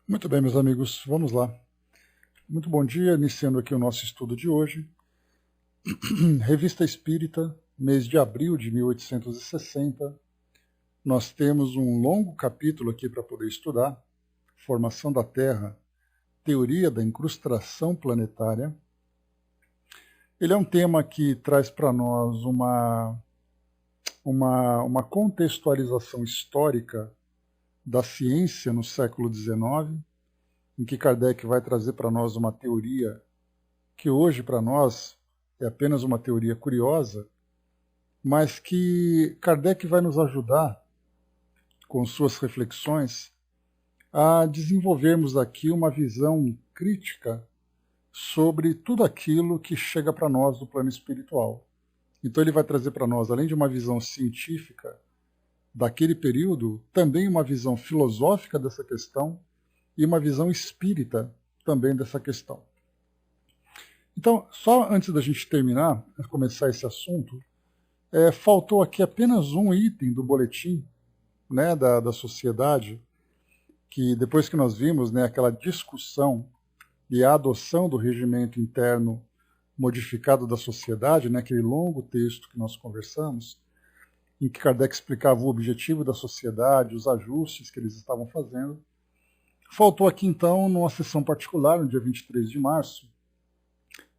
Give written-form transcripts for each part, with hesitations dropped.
Muito bem, meus amigos, vamos lá. Muito bom dia, iniciando aqui o nosso estudo de hoje. Revista Espírita, mês de abril de 1860. Nós temos um longo capítulo aqui para poder estudar. Formação da Terra, Teoria da Incrustação Planetária. Ele é um tema que traz para nós uma contextualização histórica da ciência no século XIX, em que Kardec vai trazer para nós uma teoria que hoje para nós é apenas uma teoria curiosa, mas que Kardec vai nos ajudar, com suas reflexões, a desenvolvermos aqui uma visão crítica sobre tudo aquilo que chega para nós do plano espiritual. Então ele vai trazer para nós, além de uma visão científica daquele período, também uma visão filosófica dessa questão e uma visão espírita também dessa questão. Então, só antes da gente terminar, começar esse assunto, faltou aqui apenas um item do boletim, né, da sociedade, que depois que nós vimos, né, aquela discussão e a adoção do regimento interno modificado da sociedade, né, aquele longo texto que nós conversamos, em que Kardec explicava o objetivo da sociedade, os ajustes que eles estavam fazendo. Faltou aqui, então, numa sessão particular, no dia 23 de março,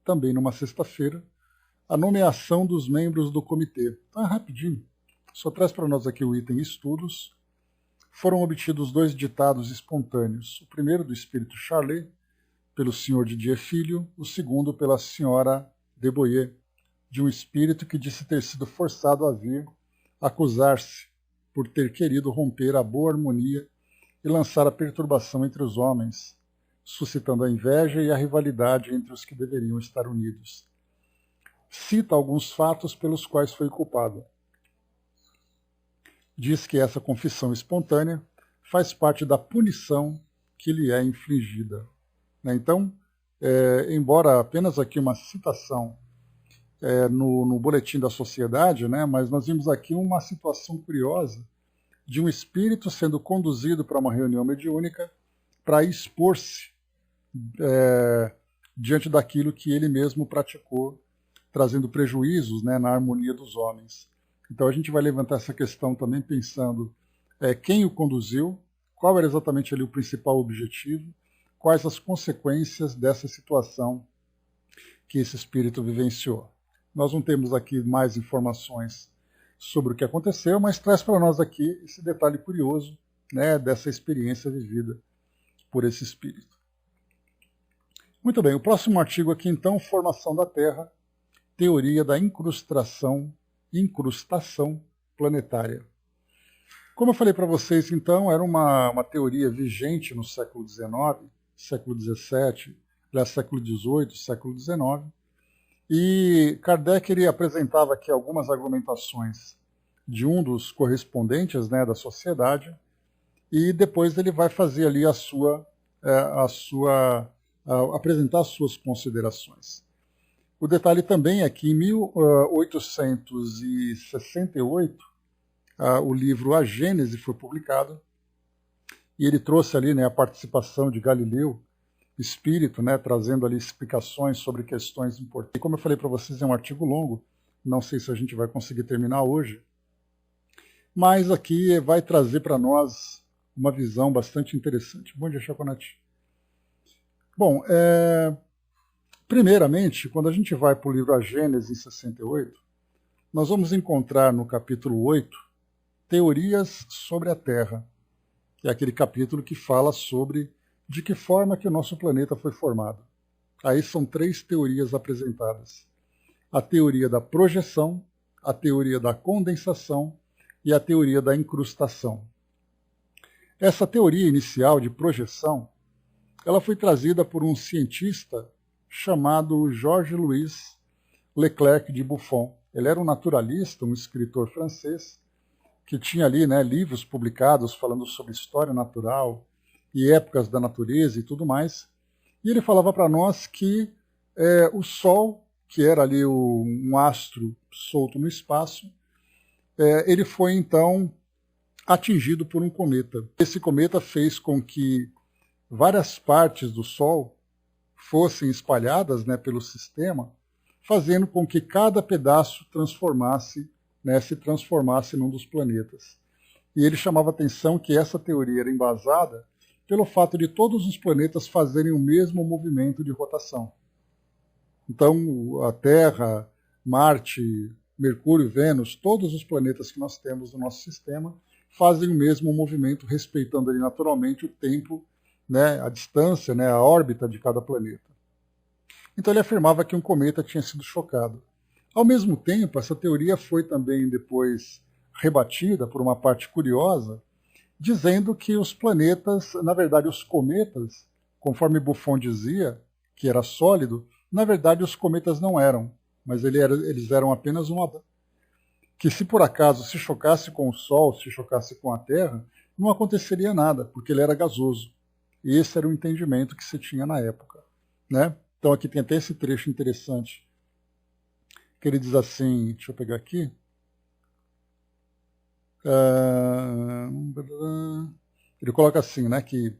também numa sexta-feira, a nomeação dos membros do comitê. Então é rapidinho, só traz para nós aqui o item estudos. Foram obtidos 2 ditados espontâneos, o primeiro do espírito Charlet, pelo senhor Didier Filho, o segundo pela senhora de Boyer, de um espírito que disse ter sido forçado a vir acusar-se por ter querido romper a boa harmonia e lançar a perturbação entre os homens, suscitando a inveja e a rivalidade entre os que deveriam estar unidos. Cita alguns fatos pelos quais foi culpado. Diz que essa confissão espontânea faz parte da punição que lhe é infligida. Então, embora apenas aqui uma citação no boletim da sociedade, né, mas nós vimos aqui uma situação curiosa de um espírito sendo conduzido para uma reunião mediúnica para expor-se diante daquilo que ele mesmo praticou, trazendo prejuízos, né, na harmonia dos homens. Então a gente vai levantar essa questão também pensando quem o conduziu, qual era exatamente ali o principal objetivo, quais as consequências dessa situação que esse espírito vivenciou. Nós não temos aqui mais informações sobre o que aconteceu, mas traz para nós aqui esse detalhe curioso, né, dessa experiência vivida por esse espírito. Muito bem, o próximo artigo aqui então, Formação da Terra, Teoria da Incrustação Planetária. Como eu falei para vocês, então, era uma teoria vigente no século XIX, século XVII, século XVIII, século XIX, e Kardec ele apresentava aqui algumas argumentações de um dos correspondentes, né, da sociedade, e depois ele vai fazer ali apresentar as suas considerações. O detalhe também é que em 1868 o livro A Gênese foi publicado, e ele trouxe ali, né, a participação de Galileu, espírito, né, trazendo ali explicações sobre questões importantes. E como eu falei para vocês, é um artigo longo, não sei se a gente vai conseguir terminar hoje, mas aqui vai trazer para nós uma visão bastante interessante. Bom dia, Chaconati. Bom, primeiramente, quando a gente vai para o livro A Gênese, em 68, nós vamos encontrar no capítulo 8, Teorias sobre a Terra, que é aquele capítulo que fala sobre de que forma que o nosso planeta foi formado. Aí são 3 teorias apresentadas. A teoria da projeção, a teoria da condensação e a teoria da incrustação. Essa teoria inicial de projeção, ela foi trazida por um cientista chamado Georges-Louis Leclerc de Buffon. Ele era um naturalista, um escritor francês, que tinha ali, né, livros publicados falando sobre história natural e épocas da natureza e tudo mais. E ele falava para nós que o Sol, que era ali um astro solto no espaço, ele foi então atingido por um cometa. Esse cometa fez com que várias partes do Sol fossem espalhadas, né, pelo sistema, fazendo com que cada pedaço se transformasse num dos planetas. E ele chamava atenção que essa teoria era embasada pelo fato de todos os planetas fazerem o mesmo movimento de rotação. Então, a Terra, Marte, Mercúrio, Vênus, todos os planetas que nós temos no nosso sistema fazem o mesmo movimento, respeitando ali naturalmente o tempo, né, a distância, né, a órbita de cada planeta. Então ele afirmava que um cometa tinha sido chocado. Ao mesmo tempo, essa teoria foi também depois rebatida por uma parte curiosa, dizendo que os planetas, na verdade os cometas, conforme Buffon dizia, que era sólido, na verdade os cometas não eram, mas eles eram apenas uma... que se por acaso se chocasse com o Sol, se chocasse com a Terra, não aconteceria nada, porque ele era gasoso. E esse era o entendimento que se tinha na época, né? Então aqui tem até esse trecho interessante, que ele diz assim, deixa eu pegar aqui. Ele coloca assim, né, que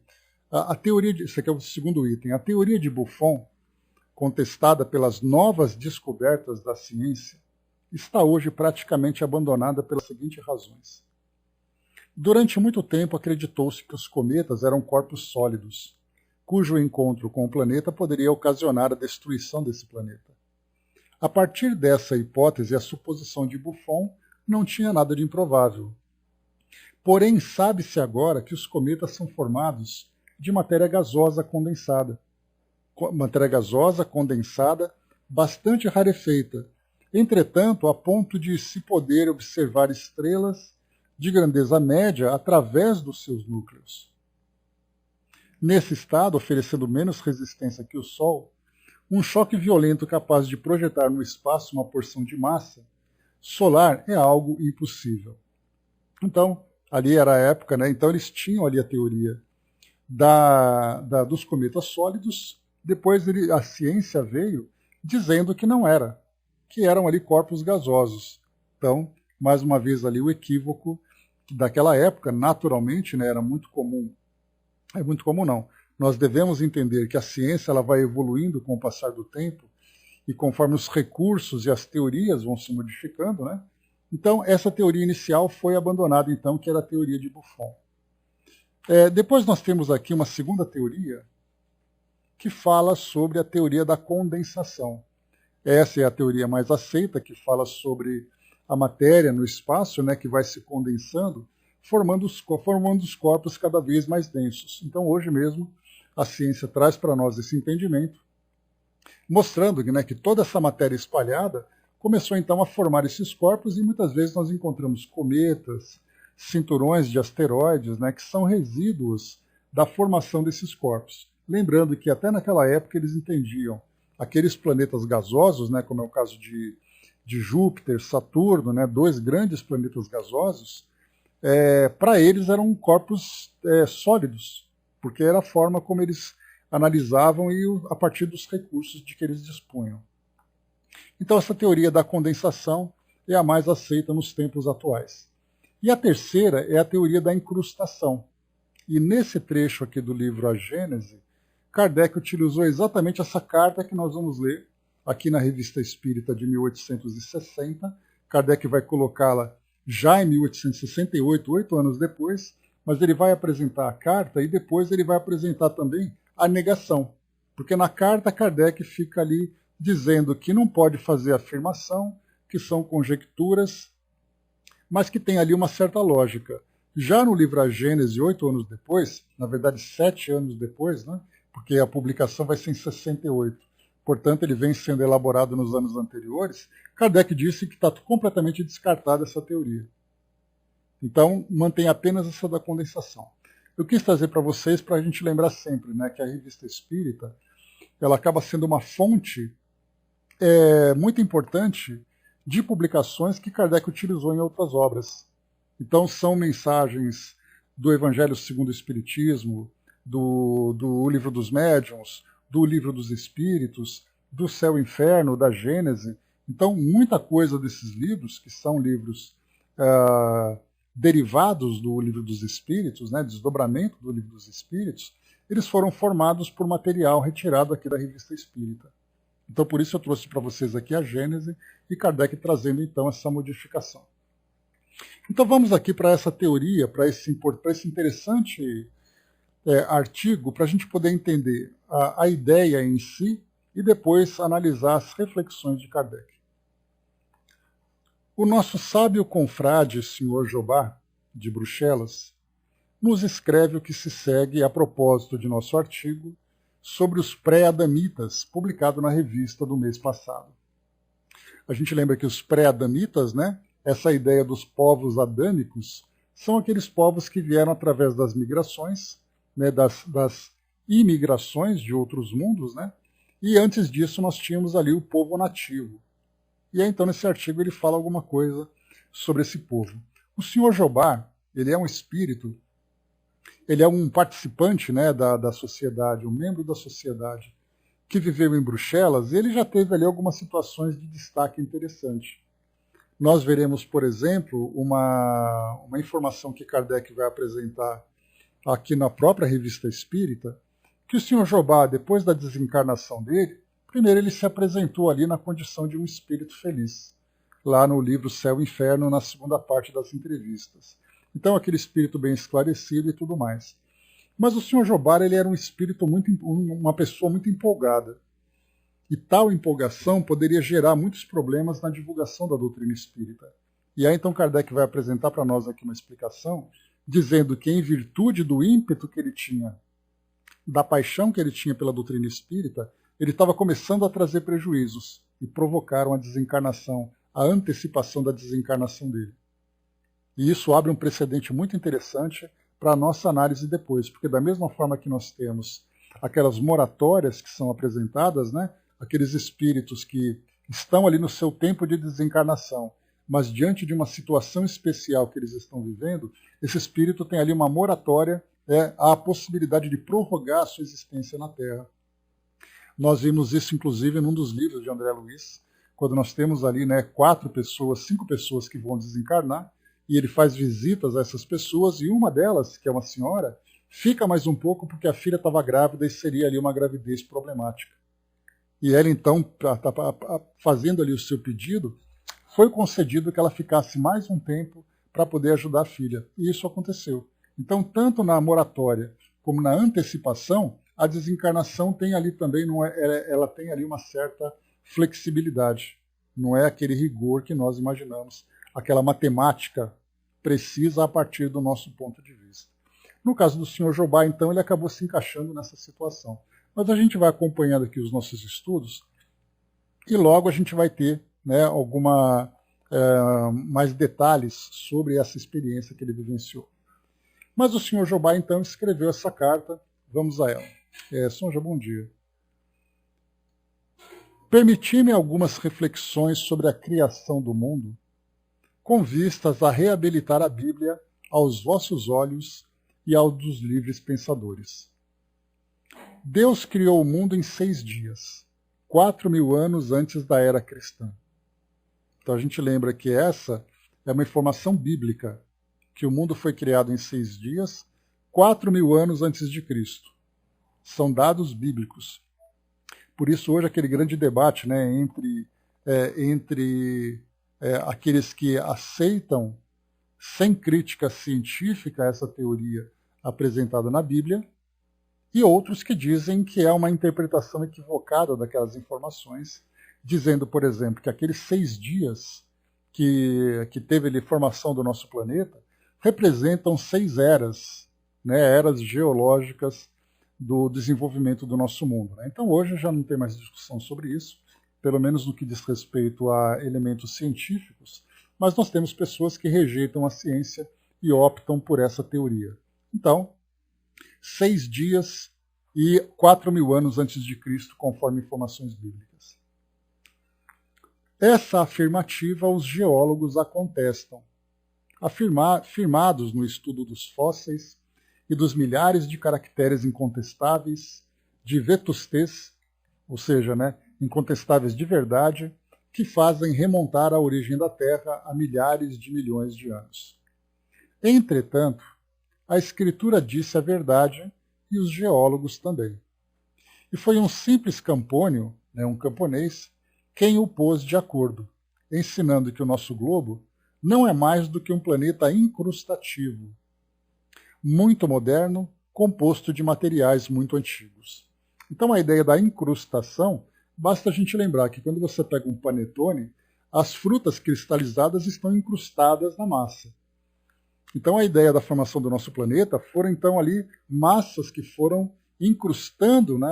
a teoria, isso aqui é o segundo item, a teoria de Buffon, contestada pelas novas descobertas da ciência, está hoje praticamente abandonada pelas seguintes razões. Durante muito tempo acreditou-se que os cometas eram corpos sólidos, cujo encontro com o planeta poderia ocasionar a destruição desse planeta. A partir dessa hipótese, a suposição de Buffon não tinha nada de improvável. Porém, sabe-se agora que os cometas são formados de matéria gasosa condensada. Bastante rarefeita. Entretanto, a ponto de se poder observar estrelas de grandeza média através dos seus núcleos. Nesse estado, oferecendo menos resistência que o Sol, um choque violento capaz de projetar no espaço uma porção de massa solar é algo impossível. Então, ali era a época, né? Então eles tinham ali a teoria dos cometas sólidos, depois a ciência veio dizendo que não era, que eram ali corpos gasosos. Então, mais uma vez ali o equívoco daquela época, naturalmente, né, era muito comum. É muito comum não. Nós devemos entender que a ciência ela vai evoluindo com o passar do tempo e conforme os recursos e as teorias vão se modificando, né? Então, essa teoria inicial foi abandonada, então, que era a teoria de Buffon. Depois nós temos aqui uma segunda teoria que fala sobre a teoria da condensação. Essa é a teoria mais aceita, que fala sobre a matéria no espaço, né, que vai se condensando, formando os corpos cada vez mais densos. Então, hoje mesmo, a ciência traz para nós esse entendimento, mostrando né, que toda essa matéria espalhada começou então a formar esses corpos e muitas vezes nós encontramos cometas, cinturões de asteroides, né, que são resíduos da formação desses corpos. Lembrando que até naquela época eles entendiam aqueles planetas gasosos, né, como é o caso de Júpiter, Saturno, né, dois grandes planetas gasosos, para eles eram corpos sólidos, porque era a forma como eles analisavam e a partir dos recursos de que eles dispunham. Então essa teoria da condensação é a mais aceita nos tempos atuais. E a terceira é a teoria da incrustação. E nesse trecho aqui do livro A Gênese, Kardec utilizou exatamente essa carta que nós vamos ler aqui na Revista Espírita de 1860. Kardec vai colocá-la já em 1868, 8 anos depois, mas ele vai apresentar a carta e depois ele vai apresentar também a negação. Porque na carta Kardec fica ali dizendo que não pode fazer afirmação, que são conjecturas, mas que tem ali uma certa lógica. Já no livro A Gênese, 8 anos depois, na verdade 7 anos depois, né, porque a publicação vai ser em 68, portanto ele vem sendo elaborado nos anos anteriores, Kardec disse que está completamente descartada essa teoria. Então mantém apenas essa da condensação. Eu quis trazer para vocês para a gente lembrar sempre, né, que a Revista Espírita ela acaba sendo uma fonte muito importante de publicações que Kardec utilizou em outras obras. Então são mensagens do Evangelho segundo o Espiritismo, do Livro dos Médiuns, do Livro dos Espíritos, do Céu e Inferno, da Gênese. Então muita coisa desses livros, que são livros derivados do Livro dos Espíritos, né, desdobramento do Livro dos Espíritos, eles foram formados por material retirado aqui da Revista Espírita. Então, por isso eu trouxe para vocês aqui a Gênese e Kardec trazendo, então, essa modificação. Então, vamos aqui para essa teoria, para esse interessante artigo, para a gente poder entender a ideia em si e depois analisar as reflexões de Kardec. O nosso sábio confrade, Sr. Jobard, de Bruxelas, nos escreve o que se segue a propósito de nosso artigo sobre os pré-adamitas, publicado na revista do mês passado. A gente lembra que os pré-adamitas, né, essa ideia dos povos adâmicos, são aqueles povos que vieram através das migrações, né, das imigrações de outros mundos, né, e antes disso nós tínhamos ali o povo nativo. E aí, então, nesse artigo ele fala alguma coisa sobre esse povo. O Sr. Jobard, ele é um espírito, ele é um participante, né, da sociedade, um membro da sociedade que viveu em Bruxelas, e ele já teve ali algumas situações de destaque interessante. Nós veremos, por exemplo, uma informação que Kardec vai apresentar aqui na própria Revista Espírita, que o Sr. Jobard, depois da desencarnação dele, primeiro ele se apresentou ali na condição de um espírito feliz, lá no livro Céu e Inferno, na segunda parte das entrevistas. Então, aquele espírito bem esclarecido e tudo mais. Mas o Sr. Jobard, ele era um espírito uma pessoa muito empolgada. E tal empolgação poderia gerar muitos problemas na divulgação da doutrina espírita. E aí, então, Kardec vai apresentar para nós aqui uma explicação, dizendo que, em virtude do ímpeto que ele tinha, da paixão que ele tinha pela doutrina espírita, ele estava começando a trazer prejuízos e provocaram a desencarnação, a antecipação da desencarnação dele. E isso abre um precedente muito interessante para a nossa análise depois, porque da mesma forma que nós temos aquelas moratórias que são apresentadas, né, aqueles espíritos que estão ali no seu tempo de desencarnação, mas diante de uma situação especial que eles estão vivendo, esse espírito tem ali uma moratória, a possibilidade de prorrogar a sua existência na Terra. Nós vimos isso, inclusive, num dos livros de André Luiz, quando nós temos ali, né, 5 pessoas que vão desencarnar, e ele faz visitas a essas pessoas, e uma delas, que é uma senhora, fica mais um pouco porque a filha estava grávida e seria ali uma gravidez problemática. E ela, então, fazendo ali o seu pedido, foi concedido que ela ficasse mais um tempo para poder ajudar a filha. E isso aconteceu. Então, tanto na moratória como na antecipação, a desencarnação tem ali também, ela tem ali uma certa flexibilidade. Não é aquele rigor que nós imaginamos, aquela matemática precisa a partir do nosso ponto de vista. No caso do Sr. Jobard, então, ele acabou se encaixando nessa situação. Mas a gente vai acompanhando aqui os nossos estudos e logo a gente vai ter, né, mais detalhes sobre essa experiência que ele vivenciou. Mas o Sr. Jobard, então, escreveu essa carta. Vamos a ela. Sonja, bom dia. Permiti-me algumas reflexões sobre a criação do mundo, com vistas a reabilitar a Bíblia aos vossos olhos e aos dos livres pensadores. Deus criou o mundo em 6 dias, 4.000 anos antes da era cristã. Então a gente lembra que essa é uma informação bíblica, que o mundo foi criado em 6 dias, 4.000 anos antes de Cristo. São dados bíblicos. Por isso hoje aquele grande debate, né, entre aqueles que aceitam sem crítica científica essa teoria apresentada na Bíblia e outros que dizem que é uma interpretação equivocada daquelas informações, dizendo, por exemplo, que aqueles 6 dias que teve ali formação do nosso planeta representam 6 eras, né, eras geológicas do desenvolvimento do nosso mundo. Né? Então hoje já não tem mais discussão sobre isso, pelo menos no que diz respeito a elementos científicos, mas nós temos pessoas que rejeitam a ciência e optam por essa teoria. Então, 6 dias e 4.000 anos antes de Cristo, conforme informações bíblicas. Essa afirmativa os geólogos a contestam, firmados no estudo dos fósseis e dos milhares de caracteres incontestáveis de vetustez, ou seja, né, incontestáveis de verdade, que fazem remontar a origem da Terra a milhares de milhões de anos. Entretanto, a Escritura disse a verdade e os geólogos também. E foi um simples campônio, né, um camponês, quem o pôs de acordo, ensinando que o nosso globo não é mais do que um planeta incrustativo, muito moderno, composto de materiais muito antigos. Então a ideia da incrustação, basta a gente lembrar que quando você pega um panetone, as frutas cristalizadas estão incrustadas na massa. Então a ideia da formação do nosso planeta foram então ali massas que foram incrustando, né,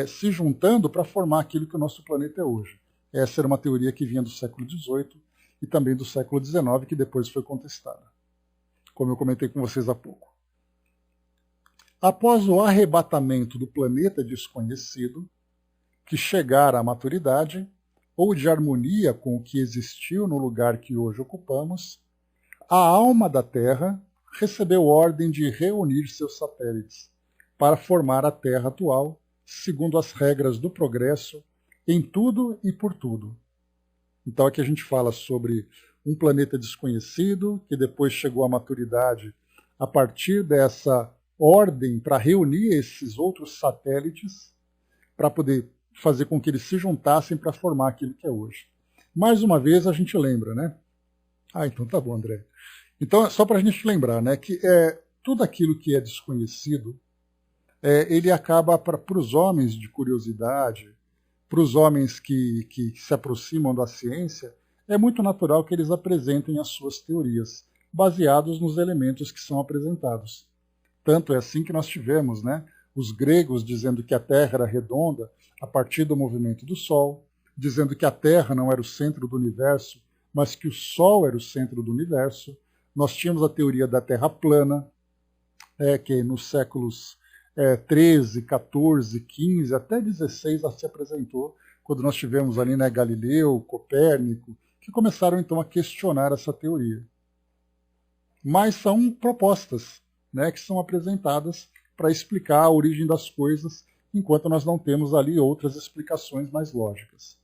se juntando para formar aquilo que o nosso planeta é hoje. Essa era uma teoria que vinha do século XVIII e também do século XIX, que depois foi contestada, como eu comentei com vocês há pouco. Após o arrebatamento do planeta desconhecido, que chegara à maturidade, ou de harmonia com o que existiu no lugar que hoje ocupamos, a alma da Terra recebeu ordem de reunir seus satélites para formar a Terra atual, segundo as regras do progresso, em tudo e por tudo. Então aqui a gente fala sobre um planeta desconhecido, que depois chegou à maturidade a partir dessa ordem para reunir esses outros satélites, para poder fazer com que eles se juntassem para formar aquilo que é hoje. Mais uma vez a gente lembra, né? Então tá bom, André. Então, só para a gente lembrar, né, que tudo aquilo que é desconhecido, ele acaba para os homens de curiosidade, para os homens que se aproximam da ciência, é muito natural que eles apresentem as suas teorias, baseados nos elementos que são apresentados. Tanto é assim que nós tivemos, né, os gregos dizendo que a Terra era redonda a partir do movimento do Sol, dizendo que a Terra não era o centro do universo, mas que o Sol era o centro do universo. Nós tínhamos a teoria da Terra plana, que nos séculos 13, 14, 15, até 16 ela se apresentou, quando nós tivemos ali, né, Galileu, Copérnico, que começaram então a questionar essa teoria. Mas são propostas, né, que são apresentadas para explicar a origem das coisas, enquanto nós não temos ali outras explicações mais lógicas.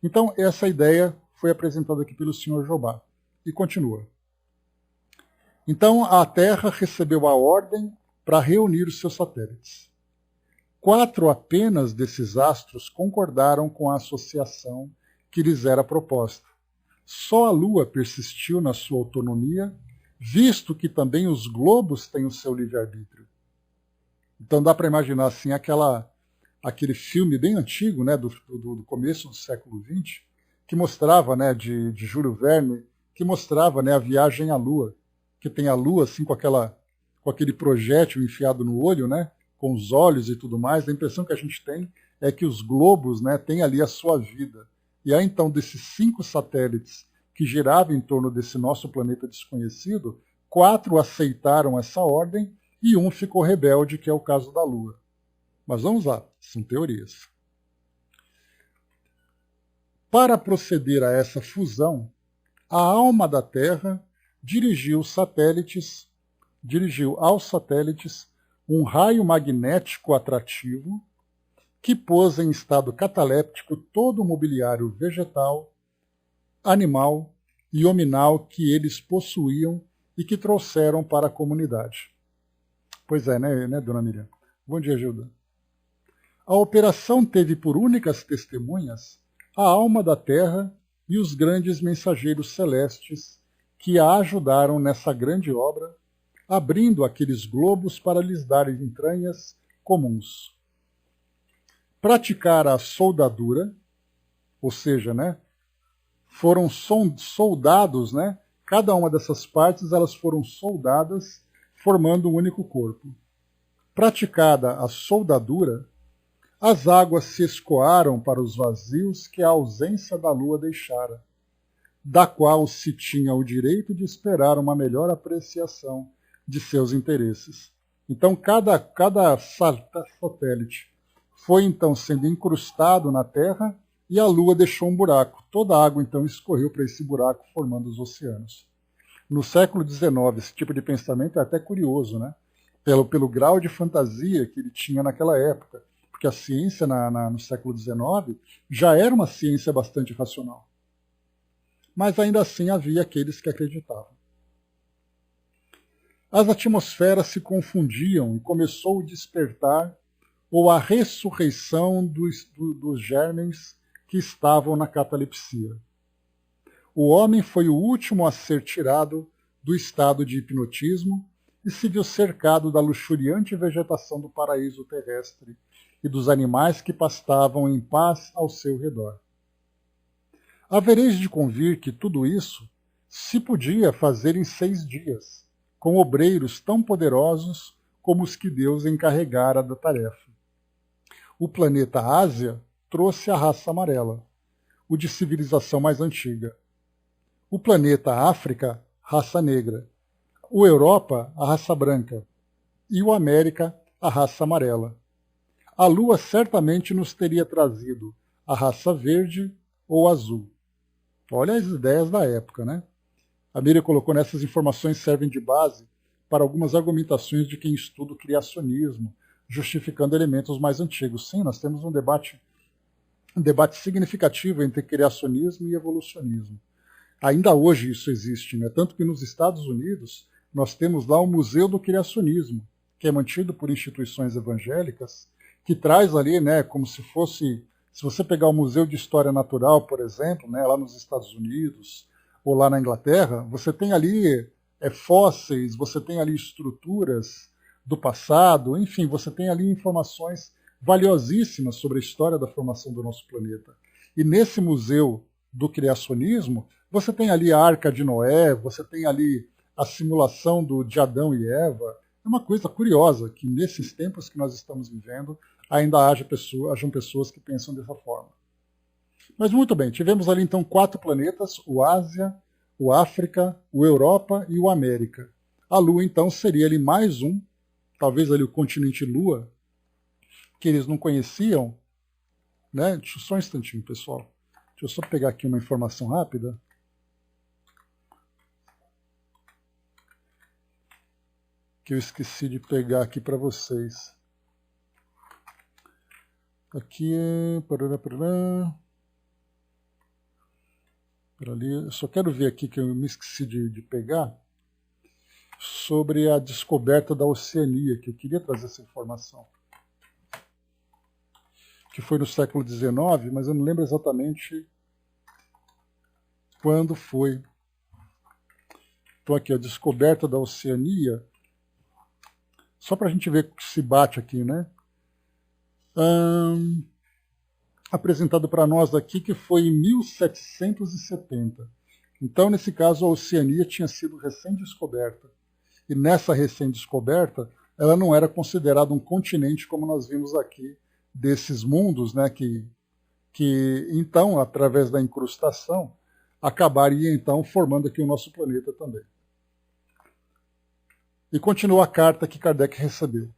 Então, essa ideia foi apresentada aqui pelo Sr. Jobá. E continua. Então, a Terra recebeu a ordem para reunir os seus satélites. 4 apenas desses astros concordaram com a associação que lhes era proposta. Só a Lua persistiu na sua autonomia, visto que também os globos têm o seu livre-arbítrio. Então dá para imaginar assim aquele filme bem antigo, né, do começo do século XX, que mostrava, né, de Júlio Verne, que mostrava, né, a viagem à Lua, que tem a Lua assim com aquele projétil enfiado no olho, né, com os olhos e tudo mais. A impressão que a gente tem é que os globos, né, têm ali a sua vida. E aí então desses 5 satélites que giravam em torno desse nosso planeta desconhecido, 4 aceitaram essa ordem e um ficou rebelde, que é o caso da Lua. Mas vamos lá, são teorias. Para proceder a essa fusão, a alma da Terra dirigiu aos satélites um raio magnético atrativo que pôs em estado cataléptico todo o mobiliário vegetal, animal e hominal que eles possuíam e que trouxeram para a comunidade. Pois é, né, dona Miriam? Bom dia, Gilda. A operação teve por únicas testemunhas a alma da Terra e os grandes mensageiros celestes que a ajudaram nessa grande obra, abrindo aqueles globos para lhes darem entranhas comuns. Praticar a soldadura, ou seja, né, foram soldados, né, cada uma dessas partes elas foram soldadas, formando um único corpo. Praticada a soldadura, as águas se escoaram para os vazios que a ausência da lua deixara, da qual se tinha o direito de esperar uma melhor apreciação de seus interesses. Então, cada satélite foi então sendo incrustado na Terra e a Lua deixou um buraco. Toda a água então escorreu para esse buraco, formando os oceanos. No século XIX, esse tipo de pensamento é até curioso, né? Pelo grau de fantasia que ele tinha naquela época, porque a ciência no século XIX já era uma ciência bastante racional. Mas ainda assim havia aqueles que acreditavam. as atmosferas se confundiam e começou o despertar ou a ressurreição dos germens que estavam na catalepsia. O homem foi o último a ser tirado do estado de hipnotismo e se viu cercado da luxuriante vegetação do paraíso terrestre e dos animais que pastavam em paz ao seu redor. Havereis de convir que tudo isso se podia fazer em 6 dias, com obreiros tão poderosos como os que Deus encarregara da tarefa. O planeta Ásia trouxe a raça amarela, o de civilização mais antiga. O planeta África, raça negra. O Europa, a raça branca. E o América, a raça amarela. A Lua certamente nos teria trazido a raça verde ou azul. Olha as ideias da época, né? A Miriam colocou nessas informações servem de base para algumas argumentações de quem estuda o criacionismo, justificando elementos mais antigos. Sim, nós temos um debate significativo entre criacionismo e evolucionismo. Ainda hoje isso existe, né? Tanto que nos Estados Unidos nós temos lá o Museu do Criacionismo, que é mantido por instituições evangélicas, que traz ali, né, como se fosse, se você pegar o Museu de História Natural, por exemplo, né, lá nos Estados Unidos ou lá na Inglaterra, você tem ali fósseis, você tem ali estruturas do passado, enfim, você tem ali informações valiosíssimas sobre a história da formação do nosso planeta. E nesse Museu do Criacionismo, você tem ali a Arca de Noé, você tem ali a simulação de Adão e Eva. É uma coisa curiosa que nesses tempos que nós estamos vivendo ainda hajam pessoas que pensam dessa forma. Mas muito bem, tivemos ali então 4 planetas, o Ásia, o África, o Europa e o América. A Lua então seria ali mais um, talvez ali o continente Lua, que eles não conheciam, né? Deixa eu só um instantinho, pessoal. Deixa eu só pegar aqui uma informação rápida. Que eu esqueci de pegar aqui para vocês. Aqui é... ali. Eu só quero ver aqui que eu me esqueci de pegar sobre a descoberta da Oceania, que eu queria trazer essa informação. Que foi no século XIX, mas eu não lembro exatamente quando foi. Então aqui, a descoberta da Oceania, só para a gente ver que se bate aqui, né? Apresentado para nós aqui que foi em 1770. Então, nesse caso, a Oceania tinha sido recém-descoberta. E nessa recém-descoberta, ela não era considerada um continente como nós vimos aqui, desses mundos, né, que então, através da incrustação, acabaria então formando aqui o nosso planeta também. E continua a carta que Kardec recebeu.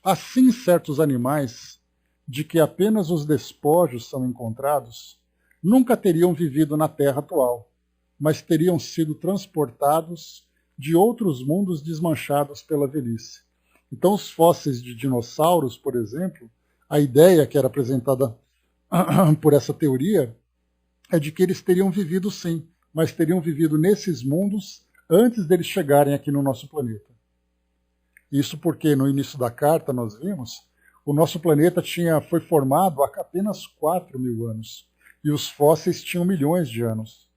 Assim, certos animais, de que apenas os despojos são encontrados, nunca teriam vivido na Terra atual, mas teriam sido transportados de outros mundos desmanchados pela velhice. Então, os fósseis de dinossauros, por exemplo, a ideia que era apresentada por essa teoria é de que eles teriam vivido sim, mas teriam vivido nesses mundos antes deles chegarem aqui no nosso planeta. Isso porque no início da carta nós vimos, o nosso planeta foi formado há apenas 4.000 anos, e os fósseis tinham milhões de anos.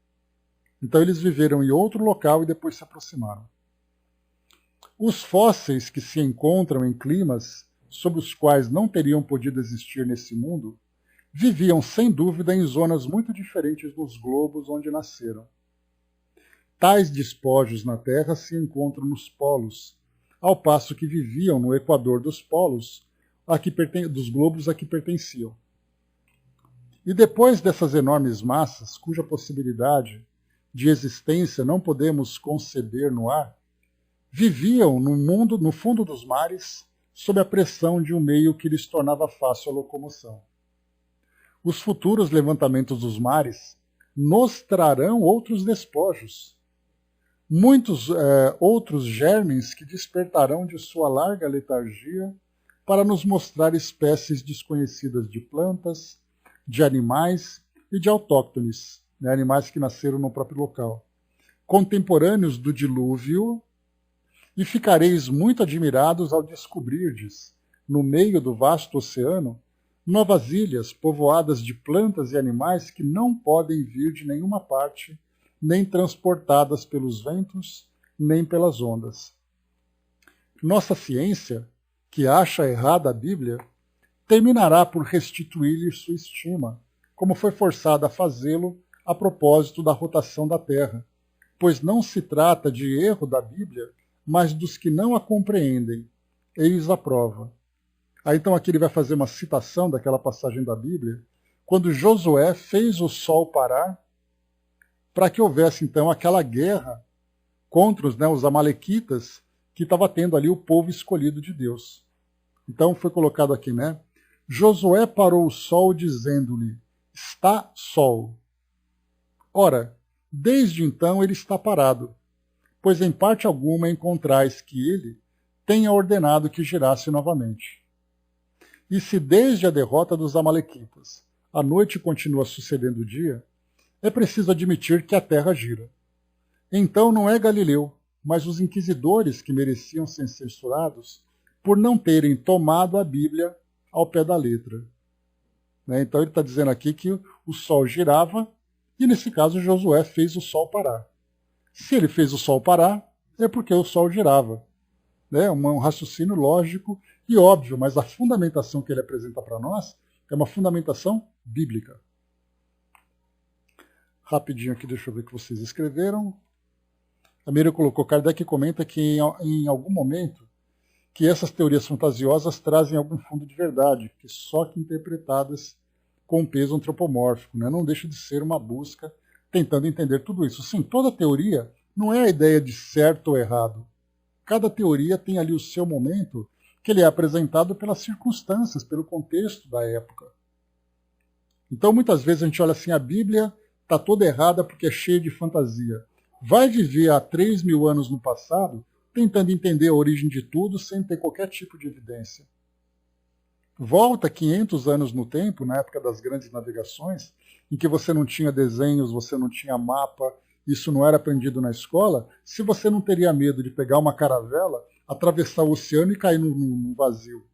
Então eles viveram em outro local e depois se aproximaram. Os fósseis que se encontram em climas sob os quais não teriam podido existir nesse mundo, viviam sem dúvida em zonas muito diferentes dos globos onde nasceram. Tais despojos na Terra se encontram nos polos, ao passo que viviam no equador dos polos, dos globos a que pertenciam. E depois dessas enormes massas, cuja possibilidade de existência não podemos conceber no ar, viviam no fundo dos mares, sob a pressão de um meio que lhes tornava fácil a locomoção. Os futuros levantamentos dos mares nos trarão outros despojos, muitos outros germens que despertarão de sua larga letargia para nos mostrar espécies desconhecidas de plantas, de animais e de autóctones, né, animais que nasceram no próprio local, contemporâneos do dilúvio E ficareis muito admirados ao descobrirdes, no meio do vasto oceano, novas ilhas povoadas de plantas e animais que não podem vir de nenhuma parte, nem transportadas pelos ventos, nem pelas ondas. Nossa ciência, que acha errada a Bíblia, terminará por restituir-lhe sua estima, como foi forçada a fazê-lo a propósito da rotação da Terra, pois não se trata de erro da Bíblia, mas dos que não a compreendem. Eis a prova. Aí então aqui ele vai fazer uma citação daquela passagem da Bíblia, quando Josué fez o sol parar, para que houvesse então aquela guerra contra os amalequitas, que estava tendo ali o povo escolhido de Deus. Então foi colocado aqui, né? Josué parou o sol, dizendo-lhe, está sol. Ora, desde então ele está parado, pois em parte alguma encontrais que ele tenha ordenado que girasse novamente. E se desde a derrota dos amalequitas a noite continua sucedendo o dia, é preciso admitir que a terra gira. Então não é Galileu, mas os inquisidores que mereciam ser censurados por não terem tomado a Bíblia ao pé da letra. Então ele está dizendo aqui que o sol girava e, nesse caso, Josué fez o sol parar. Se ele fez o sol parar, é porque o sol girava. Um raciocínio lógico e óbvio, mas a fundamentação que ele apresenta para nós é uma fundamentação bíblica. Rapidinho aqui, deixa eu ver o que vocês escreveram. A Miriam colocou, Kardec comenta que em algum momento que essas teorias fantasiosas trazem algum fundo de verdade, que só que interpretadas com peso antropomórfico, né? Não deixa de ser uma busca tentando entender tudo isso. Sim, toda teoria não é a ideia de certo ou errado. Cada teoria tem ali o seu momento que ele é apresentado pelas circunstâncias, pelo contexto da época. Então, muitas vezes a gente olha assim, a Bíblia está toda errada porque é cheia de fantasia. Vai viver há 3.000 anos no passado, tentando entender a origem de tudo sem ter qualquer tipo de evidência. Volta 500 anos no tempo, na época das grandes navegações, em que você não tinha desenhos, você não tinha mapa, isso não era aprendido na escola, se você não teria medo de pegar uma caravela, atravessar o oceano e cair no vazio,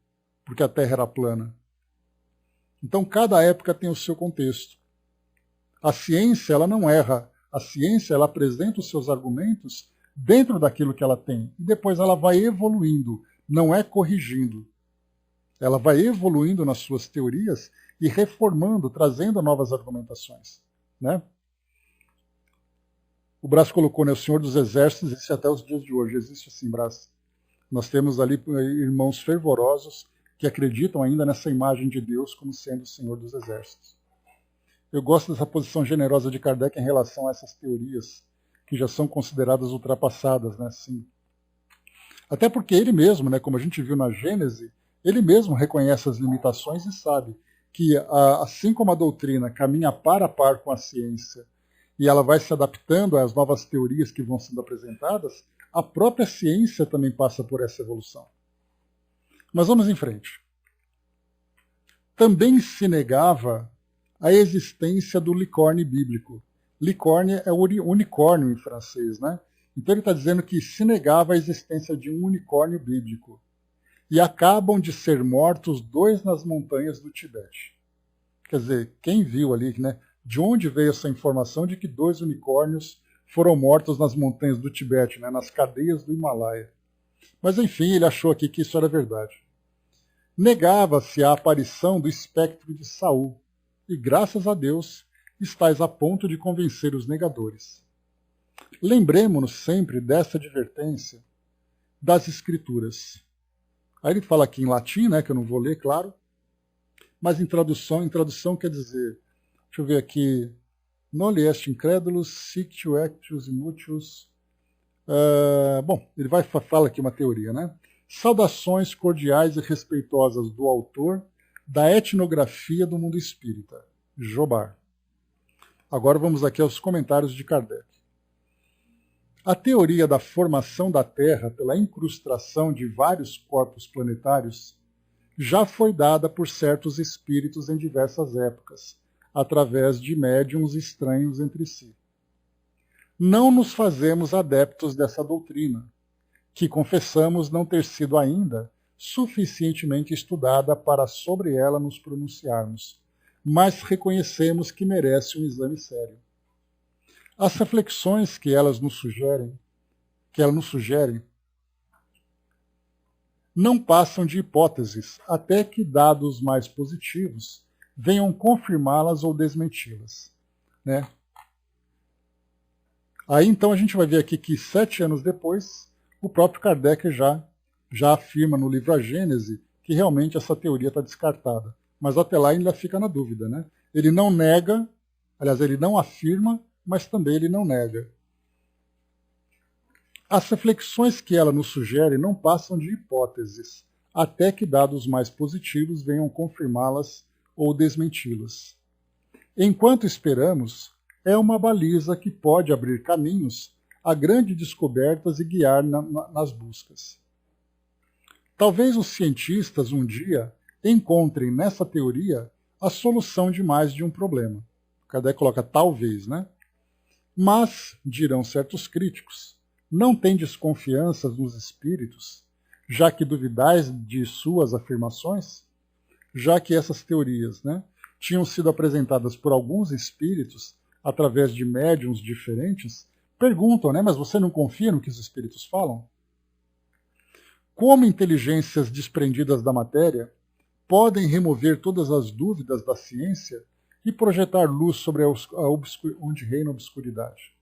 porque a Terra era plana. Então, cada época tem o seu contexto. A ciência, ela não erra. A ciência, ela apresenta os seus argumentos dentro daquilo que ela tem. E depois ela vai evoluindo, não é corrigindo. Ela vai evoluindo nas suas teorias e reformando, trazendo novas argumentações. Né? O Brás colocou, né, o Senhor dos Exércitos existe até os dias de hoje. Existe assim, Brás. Nós temos ali irmãos fervorosos que acreditam ainda nessa imagem de Deus como sendo o Senhor dos Exércitos. Eu gosto dessa posição generosa de Kardec em relação a essas teorias que já são consideradas ultrapassadas, né? Sim. Até porque ele mesmo, né, como a gente viu na Gênese, ele mesmo reconhece as limitações e sabe que, assim como a doutrina caminha par a par com a ciência e ela vai se adaptando às novas teorias que vão sendo apresentadas, a própria ciência também passa por essa evolução. Mas vamos em frente. Também se negava a existência do licórnio bíblico. Licórnio é unicórnio em francês, né? Então ele está dizendo que se negava a existência de um unicórnio bíblico. E acabam de ser mortos 2 nas montanhas do Tibete. Quer dizer, quem viu ali, né? De onde veio essa informação de que 2 unicórnios foram mortos nas montanhas do Tibete, né? Nas cadeias do Himalaia? Mas enfim, ele achou aqui que isso era verdade. Negava-se a aparição do espectro de Saul. E graças a Deus, estais a ponto de convencer os negadores. Lembremo-nos sempre dessa advertência das Escrituras. Aí ele fala aqui em latim, né, que eu não vou ler, claro, mas em tradução quer dizer, deixa eu ver aqui, noli est incredulus, sictio ectius imutius. Bom, ele fala aqui uma teoria, né? Saudações cordiais e respeitosas do autor da etnografia do mundo espírita, Jobar. Agora vamos aqui aos comentários de Kardec. A teoria da formação da Terra pela incrustação de vários corpos planetários já foi dada por certos espíritos em diversas épocas, através de médiuns estranhos entre si. Não nos fazemos adeptos dessa doutrina, que confessamos não ter sido ainda suficientemente estudada para sobre ela nos pronunciarmos, mas reconhecemos que merece um exame sério. As reflexões que ela nos sugere, não passam de hipóteses, até que dados mais positivos venham confirmá-las ou desmenti-las, né? Aí então a gente vai ver aqui que 7 anos depois, o próprio Kardec já afirma no livro A Gênese que realmente essa teoria está descartada. Mas até lá ainda fica na dúvida, né? Ele não nega, aliás, ele não afirma, mas também ele não nega. As reflexões que ela nos sugere não passam de hipóteses, até que dados mais positivos venham confirmá-las ou desmenti-las. Enquanto esperamos, é uma baliza que pode abrir caminhos a grandes descobertas e guiar nas buscas. Talvez os cientistas um dia encontrem nessa teoria a solução de mais de um problema. Kardec coloca talvez, né? Mas, dirão certos críticos, não tem desconfianças nos espíritos, já que duvidais de suas afirmações? Já que essas teorias, né, tinham sido apresentadas por alguns espíritos através de médiuns diferentes, perguntam, né, mas você não confia no que os espíritos falam? Como inteligências desprendidas da matéria podem remover todas as dúvidas da ciência e projetar luz sobre onde reina a obscuridade?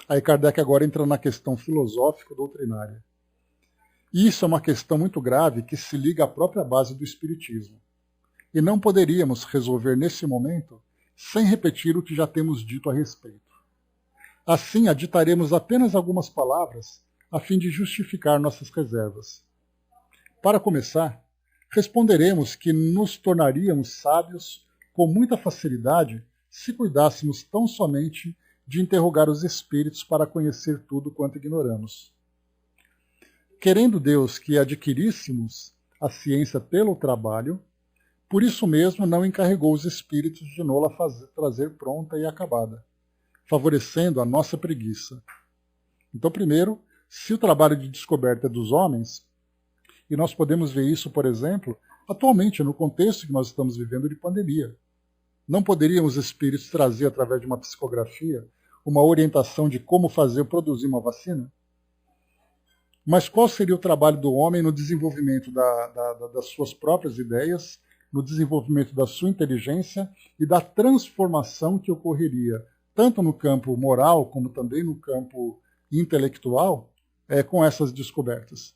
Aí Kardec agora entra na questão filosófico-doutrinária. Isso é uma questão muito grave que se liga à própria base do Espiritismo. E não poderíamos resolver nesse momento sem repetir o que já temos dito a respeito. Assim, aditaremos apenas algumas palavras a fim de justificar nossas reservas. Para começar, responderemos que nos tornaríamos sábios com muita facilidade se cuidássemos tão somente de interrogar os espíritos para conhecer tudo quanto ignoramos. Querendo Deus que adquiríssemos a ciência pelo trabalho, por isso mesmo não encarregou os espíritos de nola trazer pronta e acabada, favorecendo a nossa preguiça. Então, primeiro, se o trabalho de descoberta é dos homens, e nós podemos ver isso, por exemplo, atualmente, no contexto que nós estamos vivendo de pandemia, não poderiam os espíritos trazer, através de uma psicografia, uma orientação de como fazer, produzir uma vacina? Mas qual seria o trabalho do homem no desenvolvimento das suas próprias ideias, no desenvolvimento da sua inteligência e da transformação que ocorreria, tanto no campo moral como também no campo intelectual, com essas descobertas?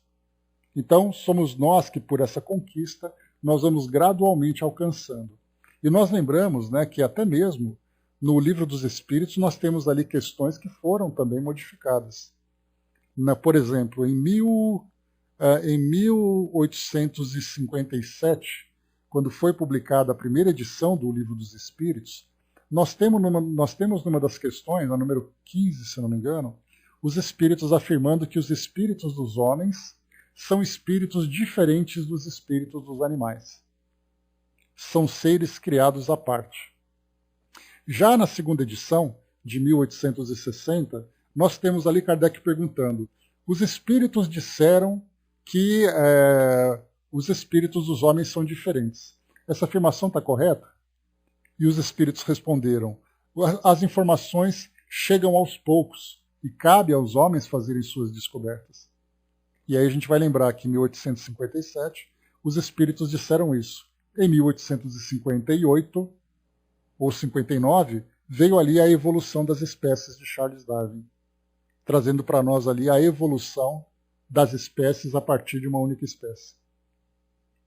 Então, somos nós que, por essa conquista, nós vamos gradualmente alcançando. E nós lembramos, né, que até mesmo no Livro dos Espíritos nós temos ali questões que foram também modificadas. Por exemplo, em 1857, quando foi publicada a primeira edição do Livro dos Espíritos, nós temos numa das questões, a número 15, se não me engano, os espíritos afirmando que os espíritos dos homens são espíritos diferentes dos espíritos dos animais. São seres criados à parte. Já na segunda edição, de 1860, nós temos ali Kardec perguntando: os espíritos disseram que os espíritos dos homens são diferentes. Essa afirmação está correta? E os espíritos responderam: as informações chegam aos poucos e cabe aos homens fazerem suas descobertas. E aí a gente vai lembrar que em 1857 os espíritos disseram isso. Em 1858 ou 59 veio ali a evolução das espécies de Charles Darwin, trazendo para nós ali a evolução das espécies a partir de uma única espécie.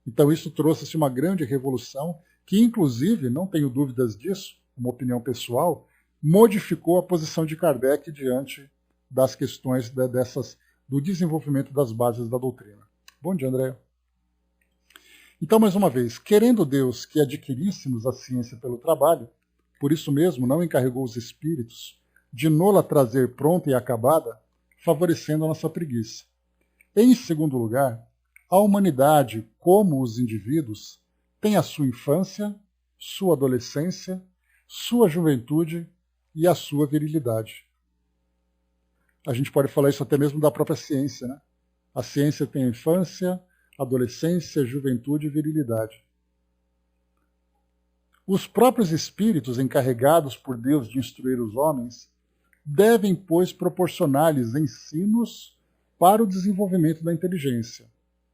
Então isso trouxe uma grande revolução que, inclusive, não tenho dúvidas disso, uma opinião pessoal, modificou a posição de Kardec diante das questões do desenvolvimento das bases da doutrina. Bom dia, André. Então, mais uma vez, querendo Deus que adquiríssemos a ciência pelo trabalho, por isso mesmo não encarregou os espíritos de nola trazer pronta e acabada, favorecendo a nossa preguiça. Em segundo lugar, a humanidade, como os indivíduos, tem a sua infância, sua adolescência, sua juventude e a sua virilidade. A gente pode falar isso até mesmo da própria ciência, né? A ciência tem a infância, adolescência, juventude e virilidade. Os próprios espíritos encarregados por Deus de instruir os homens devem, pois, proporcionar-lhes ensinos para o desenvolvimento da inteligência.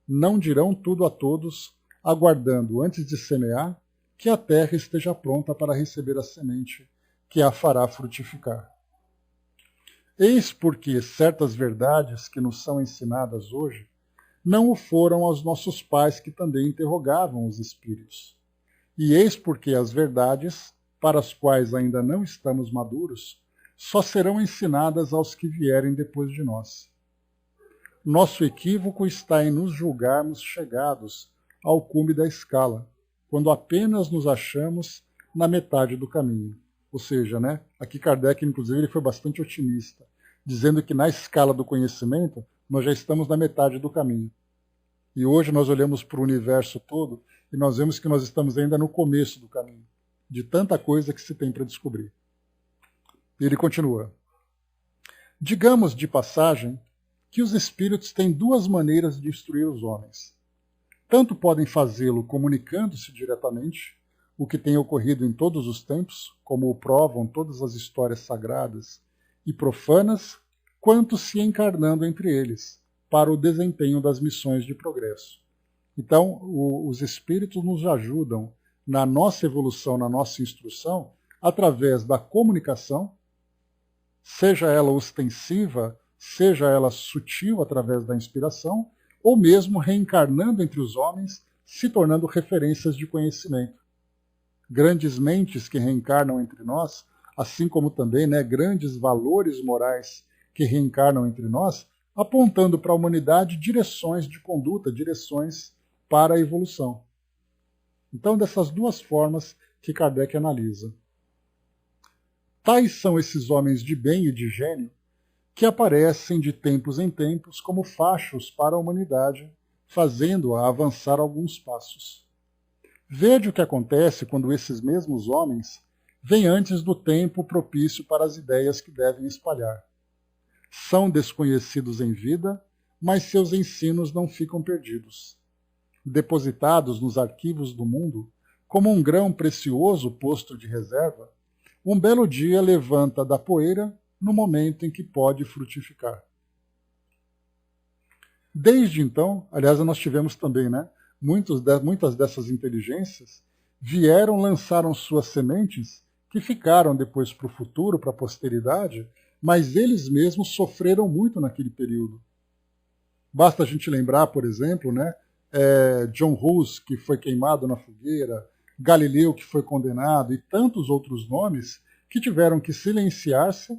Não dirão tudo a todos, aguardando, antes de semear, que a terra esteja pronta para receber a semente que a fará frutificar. Eis porque certas verdades que nos são ensinadas hoje não o foram aos nossos pais que também interrogavam os espíritos. E eis porque as verdades, para as quais ainda não estamos maduros, só serão ensinadas aos que vierem depois de nós. Nosso equívoco está em nos julgarmos chegados ao cume da escala, quando apenas nos achamos na metade do caminho. Ou seja, né, aqui Kardec, inclusive, ele foi bastante otimista, dizendo que na escala do conhecimento nós já estamos na metade do caminho. E hoje nós olhamos para o universo todo e nós vemos que nós estamos ainda no começo do caminho, de tanta coisa que se tem para descobrir. E ele continua. Digamos de passagem que os espíritos têm duas maneiras de instruir os homens. Tanto podem fazê-lo comunicando-se diretamente, o que tem ocorrido em todos os tempos, como o provam todas as histórias sagradas e profanas, quanto se encarnando entre eles, para o desempenho das missões de progresso. Então, os espíritos nos ajudam na nossa evolução, na nossa instrução, através da comunicação, seja ela ostensiva, seja ela sutil através da inspiração, ou mesmo reencarnando entre os homens, se tornando referências de conhecimento. Grandes mentes que reencarnam entre nós, assim como também, né, grandes valores morais que reencarnam entre nós, apontando para a humanidade direções de conduta, direções para a evolução. Então, dessas duas formas que Kardec analisa. Tais são esses homens de bem e de gênio que aparecem de tempos em tempos como fachos para a humanidade, fazendo-a avançar alguns passos. Vede o que acontece quando esses mesmos homens vêm antes do tempo propício para as ideias que devem espalhar. São desconhecidos em vida, mas seus ensinos não ficam perdidos. Depositados nos arquivos do mundo, como um grão precioso posto de reserva, um belo dia levanta da poeira no momento em que pode frutificar. Desde então, aliás, nós tivemos também, né, muitas dessas inteligências vieram, lançaram suas sementes, que ficaram depois para o futuro, para a posteridade, mas eles mesmos sofreram muito naquele período. Basta a gente lembrar, por exemplo, né, John Hus, que foi queimado na fogueira, Galileu, que foi condenado, e tantos outros nomes que tiveram que silenciar-se.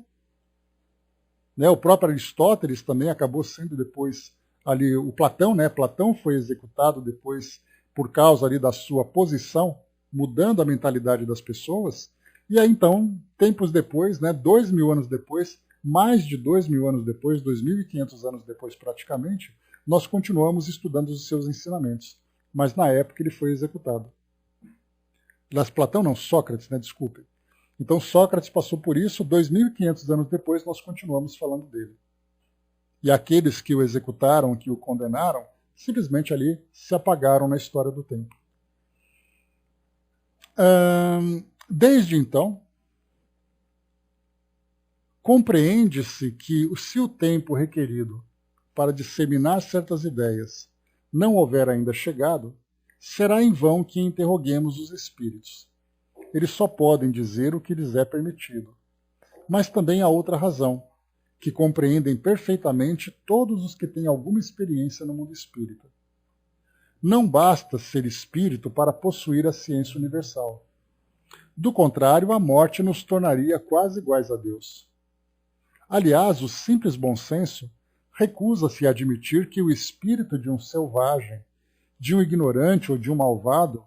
Né, o próprio Aristóteles também acabou sendo depois ali, o Platão, né, Platão foi executado depois por causa ali da sua posição, mudando a mentalidade das pessoas. E aí então, tempos depois, né, 2000 anos depois, mais de 2000 anos depois, 2500 anos depois praticamente, nós continuamos estudando os seus ensinamentos. Mas na época ele foi executado. Platão não, Sócrates, né, desculpe. Então Sócrates passou por isso, 2500 anos depois nós continuamos falando dele. E aqueles que o executaram, que o condenaram, simplesmente ali se apagaram na história do tempo. Desde então, compreende-se que se o tempo requerido para disseminar certas ideias não houver ainda chegado, será em vão que interroguemos os espíritos. Eles só podem dizer o que lhes é permitido. Mas também há outra razão, que compreendem perfeitamente todos os que têm alguma experiência no mundo espírita. Não basta ser espírito para possuir a ciência universal. Do contrário, a morte nos tornaria quase iguais a Deus. Aliás, o simples bom senso recusa-se a admitir que o espírito de um selvagem, de um ignorante ou de um malvado,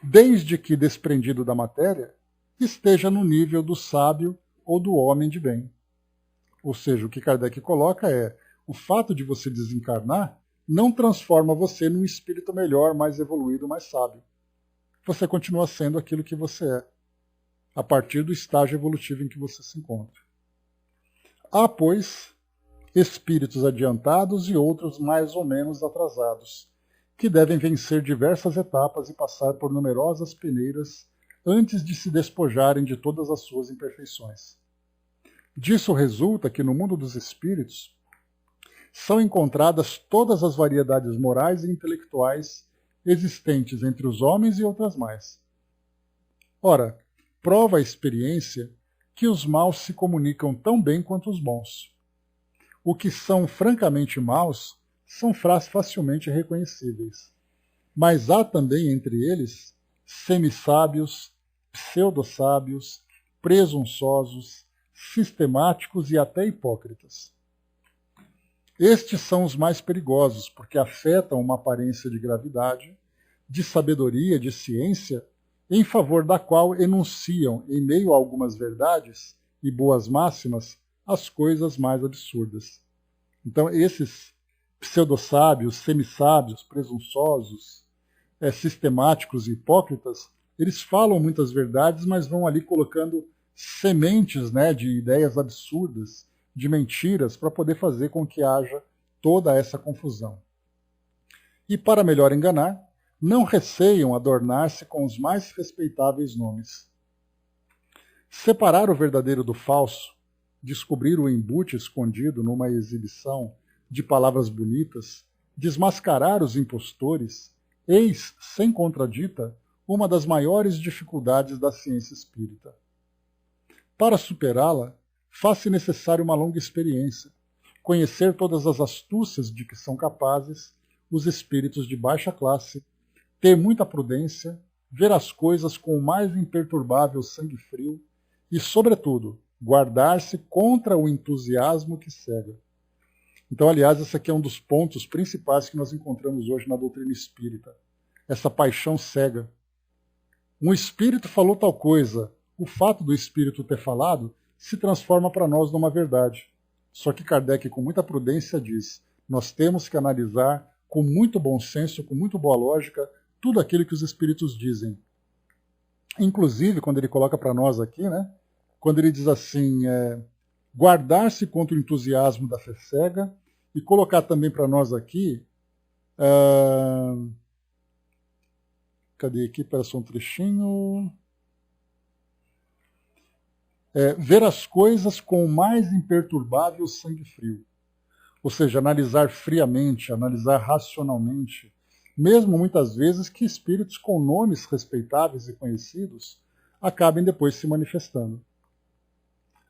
desde que desprendido da matéria, esteja no nível do sábio ou do homem de bem. Ou seja, o que Kardec coloca é, o fato de você desencarnar não transforma você num espírito melhor, mais evoluído, mais sábio. Você continua sendo aquilo que você é, a partir do estágio evolutivo em que você se encontra. Há, pois, espíritos adiantados e outros mais ou menos atrasados, que devem vencer diversas etapas e passar por numerosas peneiras antes de se despojarem de todas as suas imperfeições. Disso resulta que no mundo dos espíritos são encontradas todas as variedades morais e intelectuais existentes entre os homens e outras mais. Ora, prova a experiência que os maus se comunicam tão bem quanto os bons. O que são francamente maus são facilmente reconhecíveis. Mas há também entre eles semissábios, pseudo-sábios, presunçosos, sistemáticos e até hipócritas. Estes são os mais perigosos, porque afetam uma aparência de gravidade, de sabedoria, de ciência, em favor da qual enunciam, em meio a algumas verdades e boas máximas, as coisas mais absurdas. Então, esses pseudo-sábios, semissábios, presunçosos, sistemáticos e hipócritas, eles falam muitas verdades, mas vão ali colocando sementes, né, de ideias absurdas, de mentiras, para poder fazer com que haja toda essa confusão. E para melhor enganar, não receiam adornar-se com os mais respeitáveis nomes. Separar o verdadeiro do falso, descobrir o embute escondido numa exibição de palavras bonitas, desmascarar os impostores, eis, sem contradita, uma das maiores dificuldades da ciência espírita. Para superá-la, faz-se necessário uma longa experiência, conhecer todas as astúcias de que são capazes os espíritos de baixa classe, ter muita prudência, ver as coisas com o mais imperturbável sangue frio e, sobretudo, guardar-se contra o entusiasmo que cega. Então, aliás, esse aqui é um dos pontos principais que nós encontramos hoje na doutrina espírita. Essa paixão cega. Um espírito falou tal coisa, o fato do espírito ter falado se transforma para nós numa verdade. Só que Kardec, com muita prudência, diz: nós temos que analisar com muito bom senso, com muito boa lógica, tudo aquilo que os espíritos dizem. Inclusive, quando ele coloca para nós aqui, né, quando ele diz assim, guardar-se contra o entusiasmo da fé cega, e colocar também para nós aqui, cadê aqui? Espera só um trechinho. Ver as coisas com o mais imperturbável sangue frio. Ou seja, analisar friamente, analisar racionalmente, mesmo muitas vezes que espíritos com nomes respeitáveis e conhecidos acabem depois se manifestando.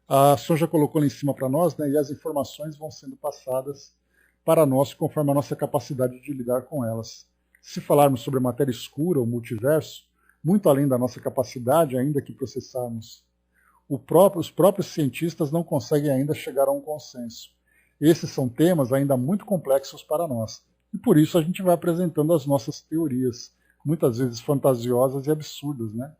A senhora já colocou lá em cima para nós, né, e as informações vão sendo passadas para nós conforme a nossa capacidade de lidar com elas. Se falarmos sobre a matéria escura, o multiverso, muito além da nossa capacidade, ainda que processarmos, os próprios cientistas não conseguem ainda chegar a um consenso. Esses são temas ainda muito complexos para nós. E por isso a gente vai apresentando as nossas teorias, muitas vezes fantasiosas e absurdas, né?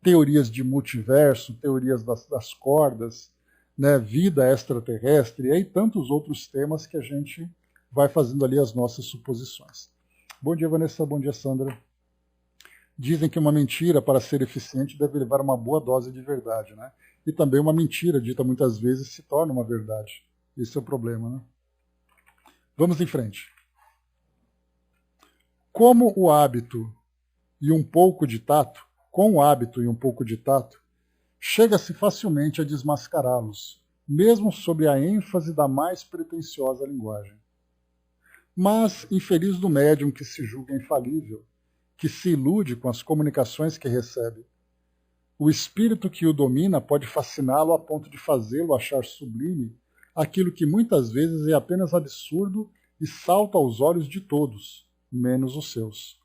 Teorias de multiverso, teorias das cordas, né? Vida extraterrestre, e aí tantos outros temas que a gente vai fazendo ali as nossas suposições. Bom dia, Vanessa. Bom dia, Sandra. Dizem que uma mentira, para ser eficiente, deve levar uma boa dose de verdade, né? E também uma mentira, dita muitas vezes, se torna uma verdade. Esse é o problema, né? Vamos em frente. Como o hábito e um pouco de tato, com o hábito e um pouco de tato, chega-se facilmente a desmascará-los, mesmo sob a ênfase da mais pretensiosa linguagem. Mas, infeliz do médium que se julga infalível, que se ilude com as comunicações que recebe, o espírito que o domina pode fasciná-lo a ponto de fazê-lo achar sublime aquilo que muitas vezes é apenas absurdo e salta aos olhos de todos, menos os seus.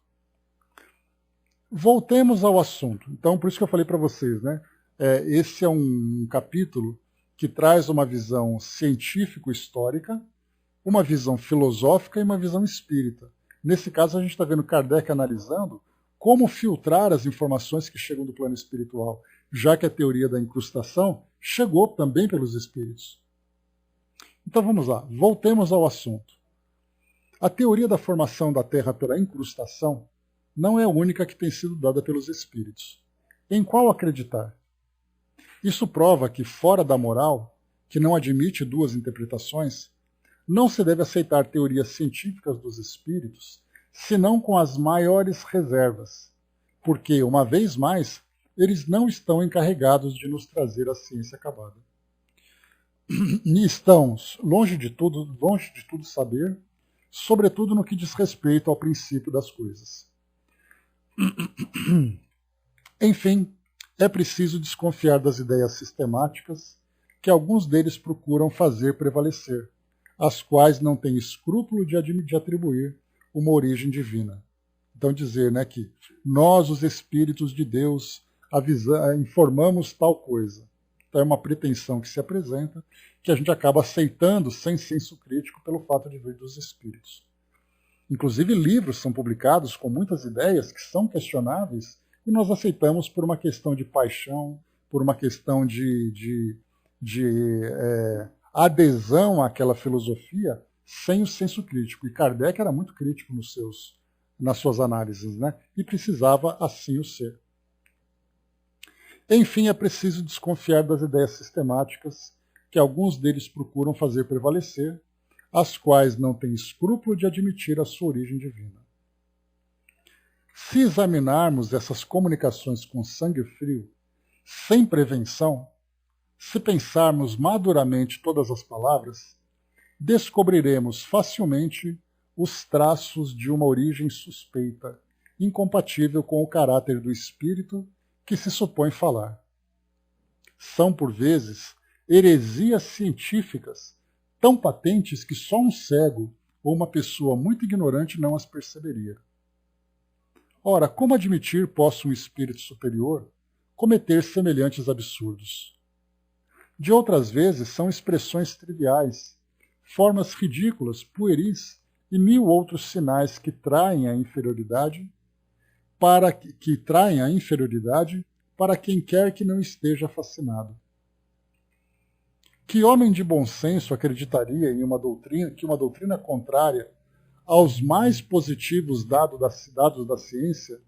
Voltemos ao assunto. Então, por isso que eu falei para vocês, né? Esse é um capítulo que traz uma visão científico-histórica, uma visão filosófica e uma visão espírita. Nesse caso, a gente está vendo Kardec analisando como filtrar as informações que chegam do plano espiritual, já que a teoria da incrustação chegou também pelos espíritos. Então vamos lá, voltemos ao assunto. A teoria da formação da Terra pela incrustação não é a única que tem sido dada pelos espíritos. Em qual acreditar? Isso prova que, fora da moral, que não admite duas interpretações, não se deve aceitar teorias científicas dos espíritos, senão com as maiores reservas, porque, uma vez mais, eles não estão encarregados de nos trazer a ciência acabada. E estão longe de tudo saber, sobretudo no que diz respeito ao princípio das coisas. Enfim, é preciso desconfiar das ideias sistemáticas que alguns deles procuram fazer prevalecer, as quais não têm escrúpulo de atribuir uma origem divina. Então dizer, né, que nós, os Espíritos de Deus, informamos tal coisa. Então é uma pretensão que se apresenta, que a gente acaba aceitando sem senso crítico pelo fato de vir dos Espíritos. Inclusive livros são publicados com muitas ideias que são questionáveis e nós aceitamos por uma questão de paixão, por uma questão de adesão àquela filosofia sem o senso crítico. E Kardec era muito crítico nas suas análises, né? E precisava assim o ser. Enfim, é preciso desconfiar das ideias sistemáticas que alguns deles procuram fazer prevalecer, as quais não têm escrúpulo de admitir a sua origem divina. Se examinarmos essas comunicações com sangue frio, sem prevenção, se pensarmos maduramente todas as palavras, descobriremos facilmente os traços de uma origem suspeita, incompatível com o caráter do espírito que se supõe falar. São, por vezes, heresias científicas tão patentes que só um cego ou uma pessoa muito ignorante não as perceberia. Ora, como admitir possa um espírito superior cometer semelhantes absurdos? De outras vezes, são expressões triviais, formas ridículas, pueris e mil outros sinais que traem a inferioridade para quem quer que não esteja fascinado. Que homem de bom senso acreditaria em que uma doutrina contrária aos mais positivos dados da ciência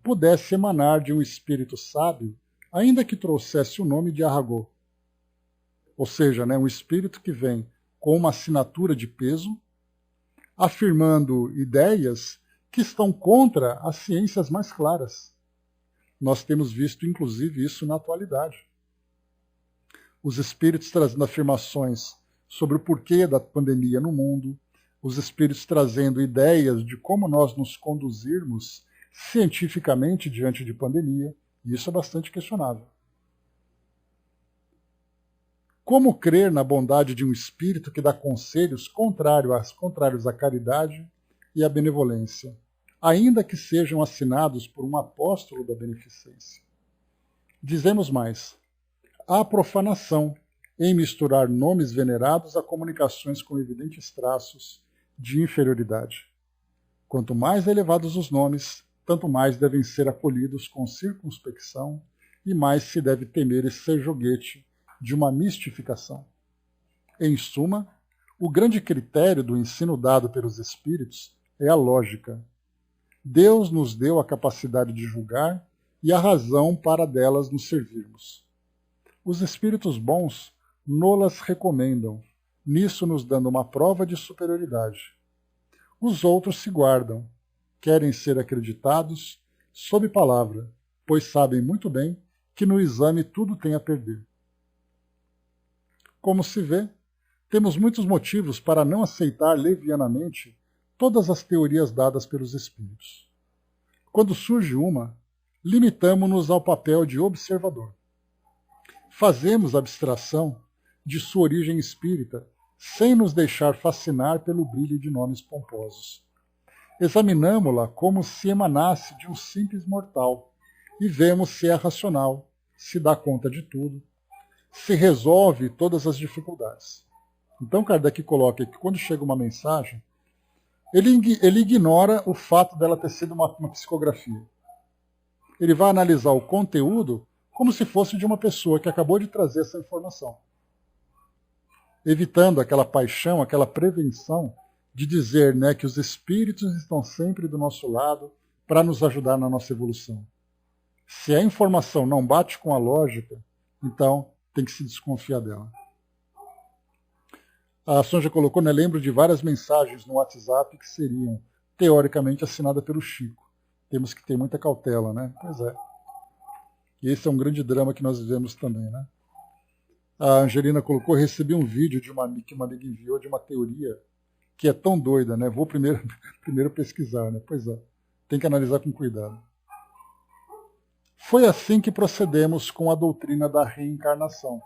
pudesse emanar de um espírito sábio, ainda que trouxesse o nome de Arago? Ou seja, né, um espírito que vem com uma assinatura de peso, afirmando ideias que estão contra as ciências mais claras. Nós temos visto, inclusive, isso na atualidade. Os espíritos trazendo afirmações sobre o porquê da pandemia no mundo, os espíritos trazendo ideias de como nós nos conduzirmos cientificamente diante de pandemia, e isso é bastante questionável. Como crer na bondade de um espírito que dá conselhos contrários à caridade e à benevolência, ainda que sejam assinados por um apóstolo da beneficência? Dizemos mais: há profanação em misturar nomes venerados a comunicações com evidentes traços de inferioridade. Quanto mais elevados os nomes, tanto mais devem ser acolhidos com circunspecção e mais se deve temer esse ser joguete de uma mistificação. Em suma, o grande critério do ensino dado pelos espíritos é a lógica. Deus nos deu a capacidade de julgar e a razão para delas nos servirmos. Os espíritos bons nolas recomendam, nisso nos dando uma prova de superioridade. Os outros se guardam, querem ser acreditados sob palavra, pois sabem muito bem que no exame tudo tem a perder. Como se vê, temos muitos motivos para não aceitar levianamente todas as teorias dadas pelos espíritos. Quando surge uma, limitamo-nos ao papel de observador. Fazemos abstração de sua origem espírita, sem nos deixar fascinar pelo brilho de nomes pomposos. Examinamo-la como se emanasse de um simples mortal e vemos se é racional, se dá conta de tudo, se resolve todas as dificuldades. Então Kardec coloca que quando chega uma mensagem, ele ignora o fato dela ter sido uma psicografia. Ele vai analisar o conteúdo como se fosse de uma pessoa que acabou de trazer essa informação, evitando aquela paixão, aquela prevenção de dizer, né, que os espíritos estão sempre do nosso lado para nos ajudar na nossa evolução. Se a informação não bate com a lógica, então tem que se desconfiar dela. A Sonja colocou, né, lembro de várias mensagens no WhatsApp que seriam, teoricamente, assinadas pelo Chico. Temos que ter muita cautela, né? Pois é. E esse é um grande drama que nós vivemos também, né? A Angelina colocou, recebi um vídeo que uma amiga enviou de uma teoria que é tão doida, né? Vou primeiro pesquisar, né? Pois é. Tem que analisar com cuidado. Foi assim que procedemos com a doutrina da reencarnação,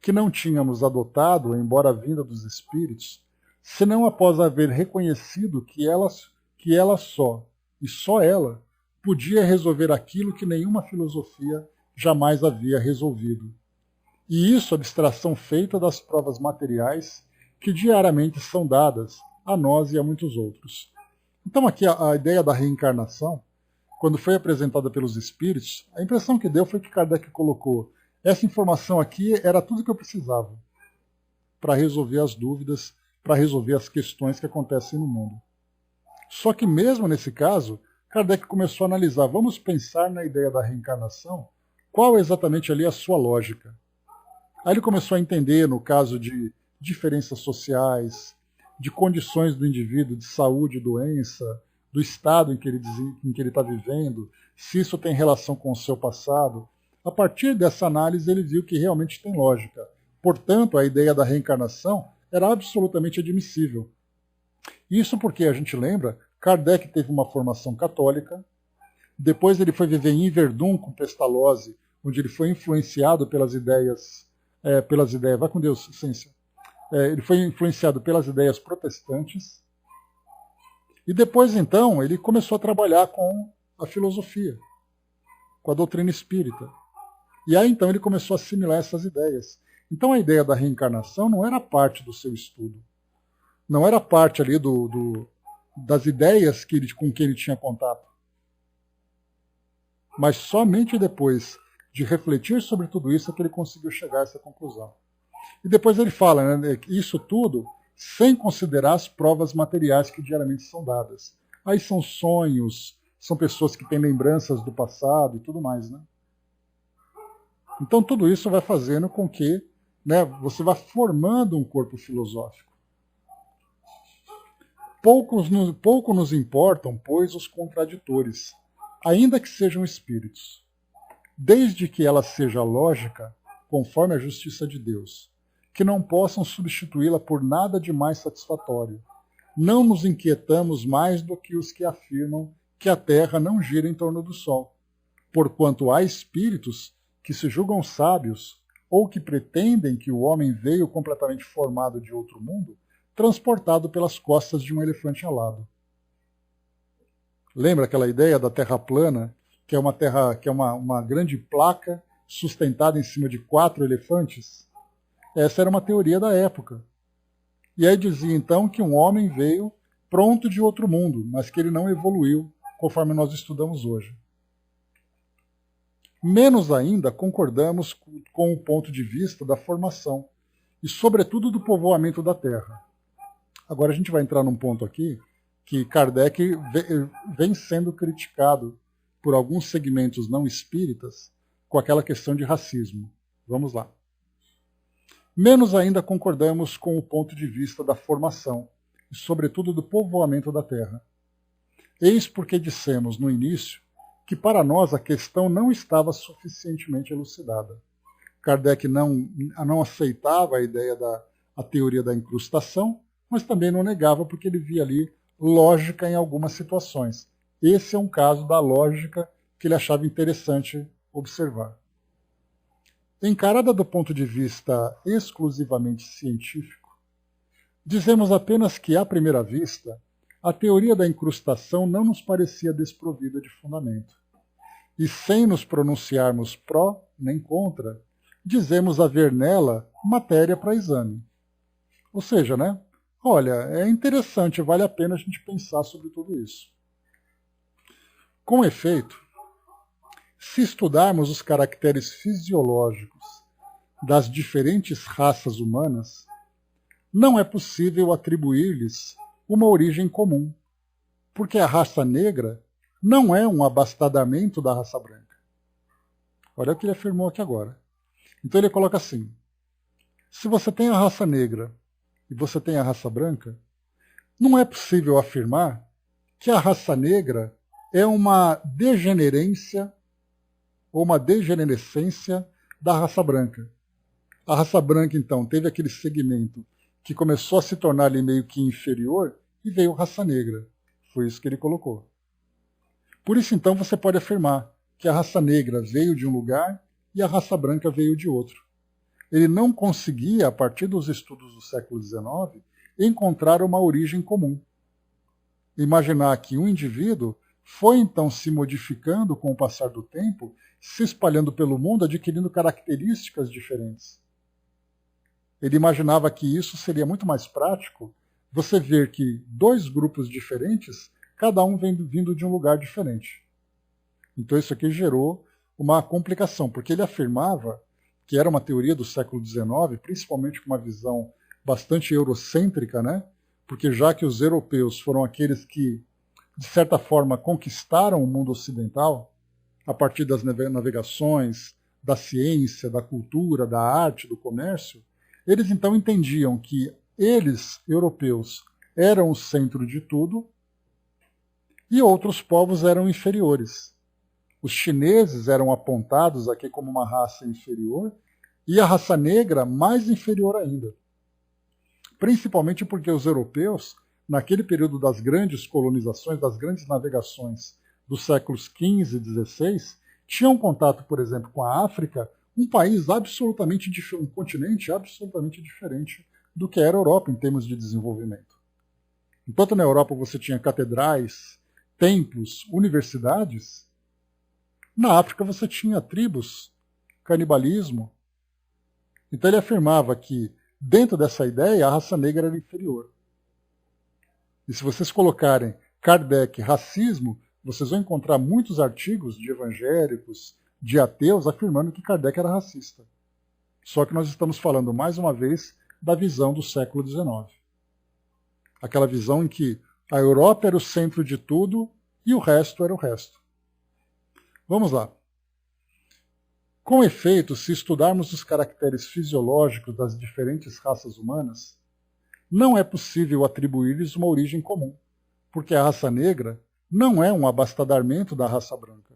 que não tínhamos adotado, embora vinda dos espíritos, senão após haver reconhecido que ela só, e só ela, podia resolver aquilo que nenhuma filosofia jamais havia resolvido. E isso abstração feita das provas materiais que diariamente são dadas a nós e a muitos outros. Então aqui a ideia da reencarnação, quando foi apresentada pelos espíritos, a impressão que deu foi que Kardec colocou, essa informação aqui era tudo que eu precisava para resolver as dúvidas, para resolver as questões que acontecem no mundo. Só que mesmo nesse caso, Kardec começou a analisar, vamos pensar na ideia da reencarnação, qual é exatamente ali a sua lógica. Aí ele começou a entender, no caso de diferenças sociais, de condições do indivíduo, de saúde, doença, do estado em que ele está vivendo, se isso tem relação com o seu passado. A partir dessa análise, ele viu que realmente tem lógica. Portanto, a ideia da reencarnação era absolutamente admissível. Isso porque, a gente lembra, Kardec teve uma formação católica, depois ele foi viver em Verdun com Pestalozzi, onde ele foi influenciado pelas ideias, vai com Deus, ciência. Ele foi influenciado pelas ideias protestantes, e depois, então, ele começou a trabalhar com a filosofia, com a doutrina espírita. E aí, então, ele começou a assimilar essas ideias. Então, a ideia da reencarnação não era parte do seu estudo. Não era parte ali das ideias com que ele tinha contato. Mas somente depois de refletir sobre tudo isso é que ele conseguiu chegar a essa conclusão. E depois ele fala, né, isso tudo sem considerar as provas materiais que diariamente são dadas. Aí são sonhos, são pessoas que têm lembranças do passado e tudo mais, né? Então tudo isso vai fazendo com que, né, você vá formando um corpo filosófico. Pouco nos importam, pois, os contraditores, ainda que sejam espíritos, desde que ela seja lógica, conforme a justiça de Deus, que não possam substituí-la por nada de mais satisfatório. Não nos inquietamos mais do que os que afirmam que a Terra não gira em torno do Sol, porquanto há espíritos que se julgam sábios ou que pretendem que o homem veio completamente formado de outro mundo, transportado pelas costas de um elefante alado. Lembra aquela ideia da Terra plana, que é uma grande placa sustentada em cima de 4 elefantes? Essa era uma teoria da época. E aí dizia então que um homem veio pronto de outro mundo, mas que ele não evoluiu conforme nós estudamos hoje. Menos ainda concordamos com o ponto de vista da formação e, sobretudo, do povoamento da Terra. Agora a gente vai entrar num ponto aqui que Kardec vem sendo criticado por alguns segmentos não espíritas com aquela questão de racismo. Vamos lá. Menos ainda concordamos com o ponto de vista da formação e, sobretudo, do povoamento da Terra. Eis porque dissemos no início que para nós a questão não estava suficientemente elucidada. Kardec não aceitava a ideia da teoria da incrustação, mas também não negava porque ele via ali lógica em algumas situações. Esse é um caso da lógica que ele achava interessante observar. Encarada do ponto de vista exclusivamente científico, dizemos apenas que, à primeira vista, a teoria da incrustação não nos parecia desprovida de fundamento. E sem nos pronunciarmos pró nem contra, dizemos haver nela matéria para exame. Ou seja, né? Olha, é interessante, vale a pena a gente pensar sobre tudo isso. Com efeito, se estudarmos os caracteres fisiológicos das diferentes raças humanas, não é possível atribuir-lhes uma origem comum, porque a raça negra não é um abastadamento da raça branca. Olha o que ele afirmou aqui agora. Então ele coloca assim, se você tem a raça negra e você tem a raça branca, não é possível afirmar que a raça negra é uma degenerência ou uma degenerescência da raça branca. A raça branca, então, teve aquele segmento que começou a se tornar ali meio que inferior e veio raça negra. Foi isso que ele colocou. Por isso, então, você pode afirmar que a raça negra veio de um lugar e a raça branca veio de outro. Ele não conseguia, a partir dos estudos do século XIX, encontrar uma origem comum. Imaginar que um indivíduo foi então se modificando com o passar do tempo, se espalhando pelo mundo, adquirindo características diferentes. Ele imaginava que isso seria muito mais prático, você ver que dois grupos diferentes, cada um vindo de um lugar diferente. Então isso aqui gerou uma complicação, porque ele afirmava que era uma teoria do século XIX, principalmente com uma visão bastante eurocêntrica, né? Porque já que os europeus foram aqueles que, de certa forma, conquistaram o mundo ocidental, a partir das navegações, da ciência, da cultura, da arte, do comércio, eles então entendiam que eles, europeus, eram o centro de tudo e outros povos eram inferiores. Os chineses eram apontados aqui como uma raça inferior e a raça negra mais inferior ainda. Principalmente porque os europeus, naquele período das grandes colonizações, das grandes navegações dos séculos XV e XVI, tinham contato, por exemplo, com a África, um país absolutamente diferente, um continente absolutamente diferente do que era a Europa em termos de desenvolvimento. Enquanto na Europa você tinha catedrais, templos, universidades, na África você tinha tribos, canibalismo. Então ele afirmava que, dentro dessa ideia, a raça negra era inferior. E se vocês colocarem Kardec racismo, vocês vão encontrar muitos artigos de evangélicos, de ateus, afirmando que Kardec era racista. Só que nós estamos falando, mais uma vez, da visão do século XIX. Aquela visão em que a Europa era o centro de tudo e o resto era o resto. Vamos lá. Com efeito, se estudarmos os caracteres fisiológicos das diferentes raças humanas, não é possível atribuir-lhes uma origem comum, porque a raça negra não é um abastadamento da raça branca.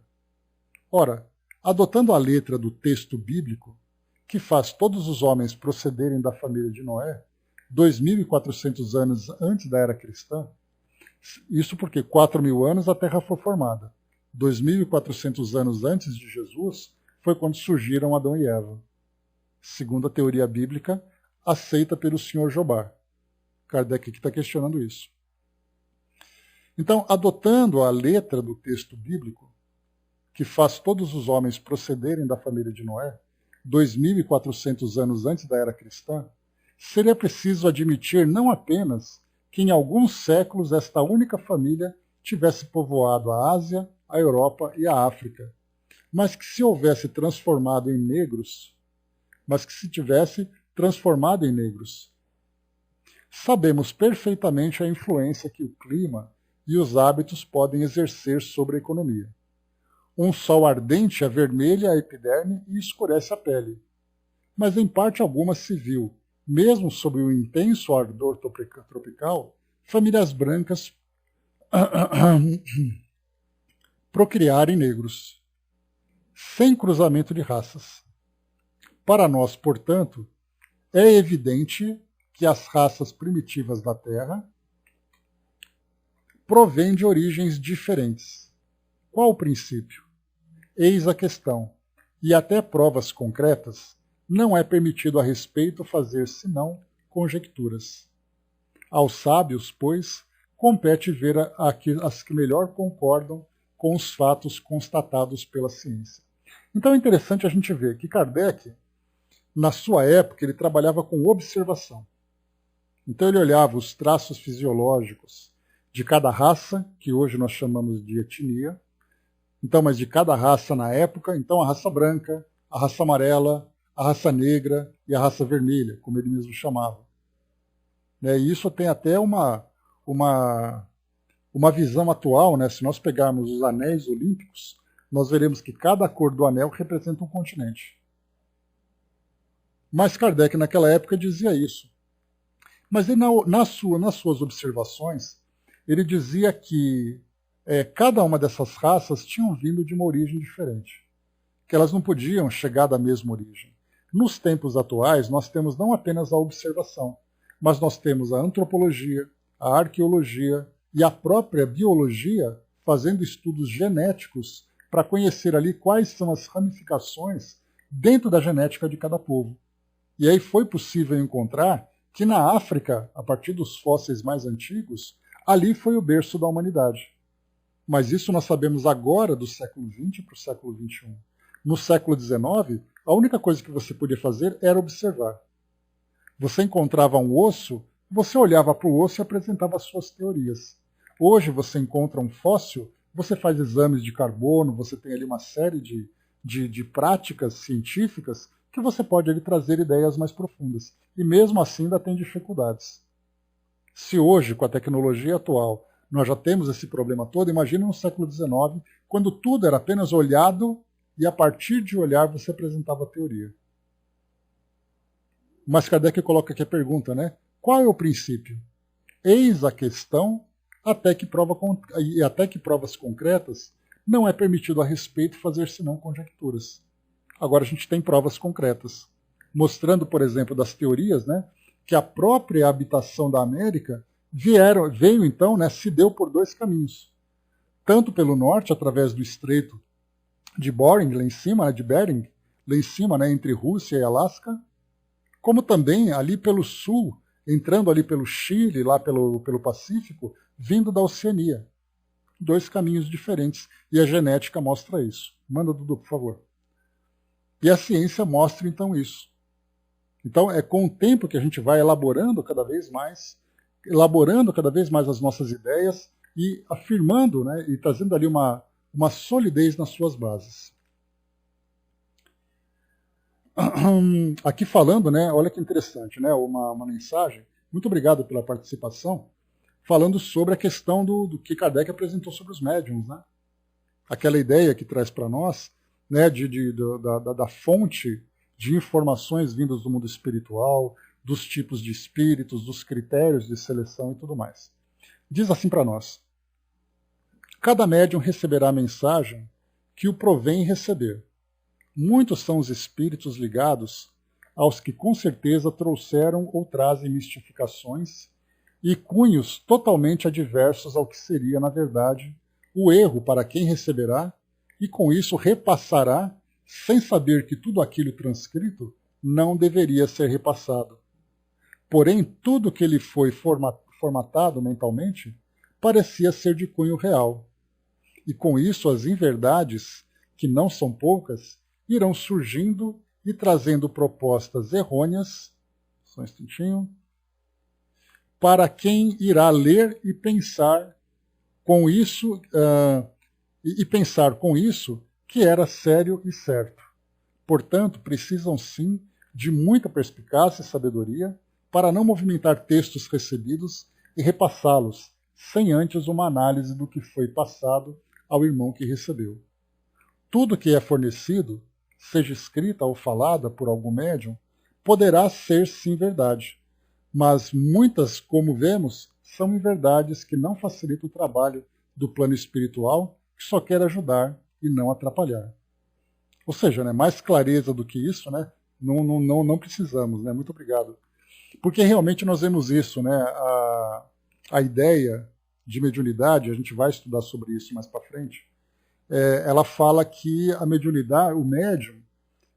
Ora, adotando a letra do texto bíblico, que faz todos os homens procederem da família de Noé, 2.400 anos antes da era cristã, isso porque 4.000 anos a Terra foi formada. 2.400 anos antes de Jesus foi quando surgiram Adão e Eva, segundo a teoria bíblica aceita pelo Sr. Jobard. Kardec aqui está questionando isso. Então, adotando a letra do texto bíblico, que faz todos os homens procederem da família de Noé, 2.400 anos antes da era cristã, seria preciso admitir não apenas que em alguns séculos esta única família tivesse povoado a Ásia, a Europa e a África, mas que se houvesse transformado em negros, Sabemos perfeitamente a influência que o clima e os hábitos podem exercer sobre a economia. Um sol ardente avermelha a epiderme e escurece a pele. Mas em parte alguma se viu, mesmo sob o intenso ardor tropical, famílias brancas procriarem negros, sem cruzamento de raças. Para nós, portanto, é evidente que as raças primitivas da Terra provêm de origens diferentes. Qual o princípio? Eis a questão, e até provas concretas não é permitido a respeito fazer senão conjecturas. Aos sábios, pois, compete ver as que melhor concordam com os fatos constatados pela ciência. Então é interessante a gente ver que Kardec, na sua época, ele trabalhava com observação. Então ele olhava os traços fisiológicos de cada raça, que hoje nós chamamos de etnia, então, mas de cada raça na época, então a raça branca, a raça amarela, a raça negra e a raça vermelha, como ele mesmo chamava. E isso tem até uma visão atual, né? Se nós pegarmos os anéis olímpicos, nós veremos que cada cor do anel representa um continente. Mas Kardec naquela época dizia isso. Mas ele, nas suas observações, ele dizia que cada uma dessas raças tinham vindo de uma origem diferente, que elas não podiam chegar da mesma origem. Nos tempos atuais, nós temos não apenas a observação, mas nós temos a antropologia, a arqueologia e a própria biologia fazendo estudos genéticos para conhecer ali quais são as ramificações dentro da genética de cada povo. E aí foi possível encontrar que na África, a partir dos fósseis mais antigos, ali foi o berço da humanidade. Mas isso nós sabemos agora do século XX para o século XXI. No século XIX, a única coisa que você podia fazer era observar. Você encontrava um osso, você olhava para o osso e apresentava as suas teorias. Hoje você encontra um fóssil, você faz exames de carbono, você tem ali uma série de práticas científicas que você pode ali trazer ideias mais profundas. E mesmo assim ainda tem dificuldades. Se hoje, com a tecnologia atual, nós já temos esse problema todo, imagine no século XIX, quando tudo era apenas olhado e a partir de olhar você apresentava a teoria. Mas Kardec coloca aqui a pergunta, né? Qual é o princípio? Eis a questão, até que provas concretas, não é permitido a respeito fazer senão conjecturas. Agora a gente tem provas concretas, mostrando, por exemplo, das teorias, né, que a própria habitação da América veio então, né, se deu por dois caminhos. Tanto pelo norte, através do estreito de Bering, lá em cima, né, de Bering, lá em cima, né, entre Rússia e Alasca, como também ali pelo sul, entrando ali pelo Chile, lá pelo Pacífico, vindo da Oceania. Dois caminhos diferentes, e a genética mostra isso. Manda, Dudu, por favor. E a ciência mostra, então, isso. Então, é com o tempo que a gente vai elaborando cada vez mais as nossas ideias e afirmando, né, e trazendo ali uma solidez nas suas bases. Aqui falando, né, olha que interessante, né, uma mensagem, muito obrigado pela participação, falando sobre a questão do que Kardec apresentou sobre os médiums, né? Aquela ideia que traz para nós, né, da fonte de informações vindas do mundo espiritual, dos tipos de espíritos, dos critérios de seleção e tudo mais. Diz assim para nós: cada médium receberá a mensagem que o provém receber. Muitos são os espíritos ligados aos que com certeza trouxeram ou trazem mistificações e cunhos totalmente adversos ao que seria, na verdade, o erro para quem receberá, e com isso repassará, sem saber que tudo aquilo transcrito não deveria ser repassado. Porém, tudo que lhe foi formatado mentalmente parecia ser de cunho real. E com isso as inverdades, que não são poucas, irão surgindo e trazendo propostas errôneas, só um instantinho, para quem irá ler e pensar com isso, que era sério e certo. Portanto, precisam sim de muita perspicácia e sabedoria para não movimentar textos recebidos e repassá-los, sem antes uma análise do que foi passado ao irmão que recebeu. Tudo que é fornecido, seja escrita ou falada por algum médium, poderá ser sim verdade, mas muitas, como vemos, são inverdades que não facilitam o trabalho do plano espiritual, que só quer ajudar e não atrapalhar. Ou seja, né, mais clareza do que isso, né, não precisamos. Né? Muito obrigado. Porque realmente nós vemos isso, né, a ideia de mediunidade, a gente vai estudar sobre isso mais para frente, ela fala que a mediunidade, o médium,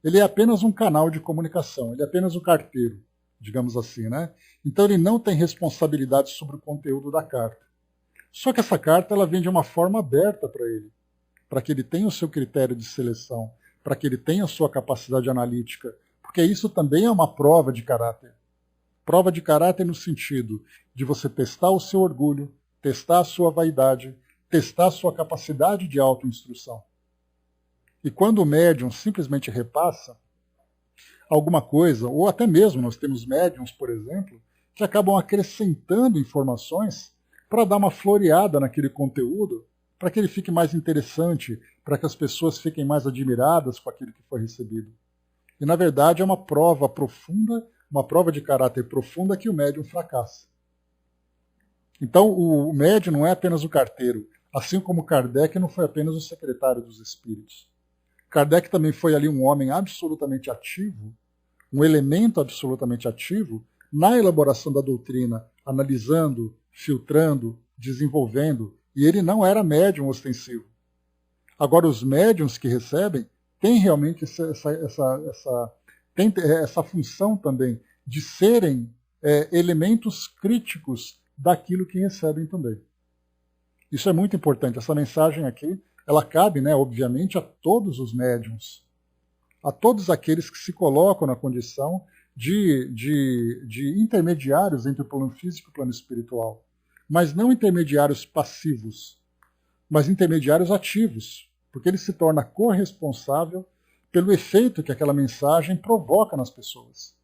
ele é apenas um canal de comunicação, ele é apenas o carteiro, digamos assim, né? Então ele não tem responsabilidade sobre o conteúdo da carta. Só que essa carta ela vem de uma forma aberta para ele, para que ele tenha o seu critério de seleção, para que ele tenha a sua capacidade analítica, porque isso também é uma prova de caráter. Prova de caráter no sentido de você testar o seu orgulho, testar a sua vaidade, testar a sua capacidade de autoinstrução. E quando o médium simplesmente repassa alguma coisa, ou até mesmo nós temos médiums, por exemplo, que acabam acrescentando informações para dar uma floreada naquele conteúdo, para que ele fique mais interessante, para que as pessoas fiquem mais admiradas com aquilo que foi recebido. E, na verdade, é uma prova profunda uma prova de caráter profunda que o médium fracassa. Então, o médium não é apenas o carteiro, assim como Kardec não foi apenas o secretário dos espíritos. Kardec também foi ali um homem absolutamente ativo, um elemento absolutamente ativo na elaboração da doutrina, analisando, filtrando, desenvolvendo, e ele não era médium ostensivo. Agora, os médiums que recebem têm realmente essa função também de serem elementos críticos daquilo que recebem também. Isso é muito importante. Essa mensagem aqui, ela cabe, né, obviamente, a todos os médiums, a todos aqueles que se colocam na condição de intermediários entre o plano físico e o plano espiritual. Mas não intermediários passivos, mas intermediários ativos, porque ele se torna corresponsável pelo efeito que aquela mensagem provoca nas pessoas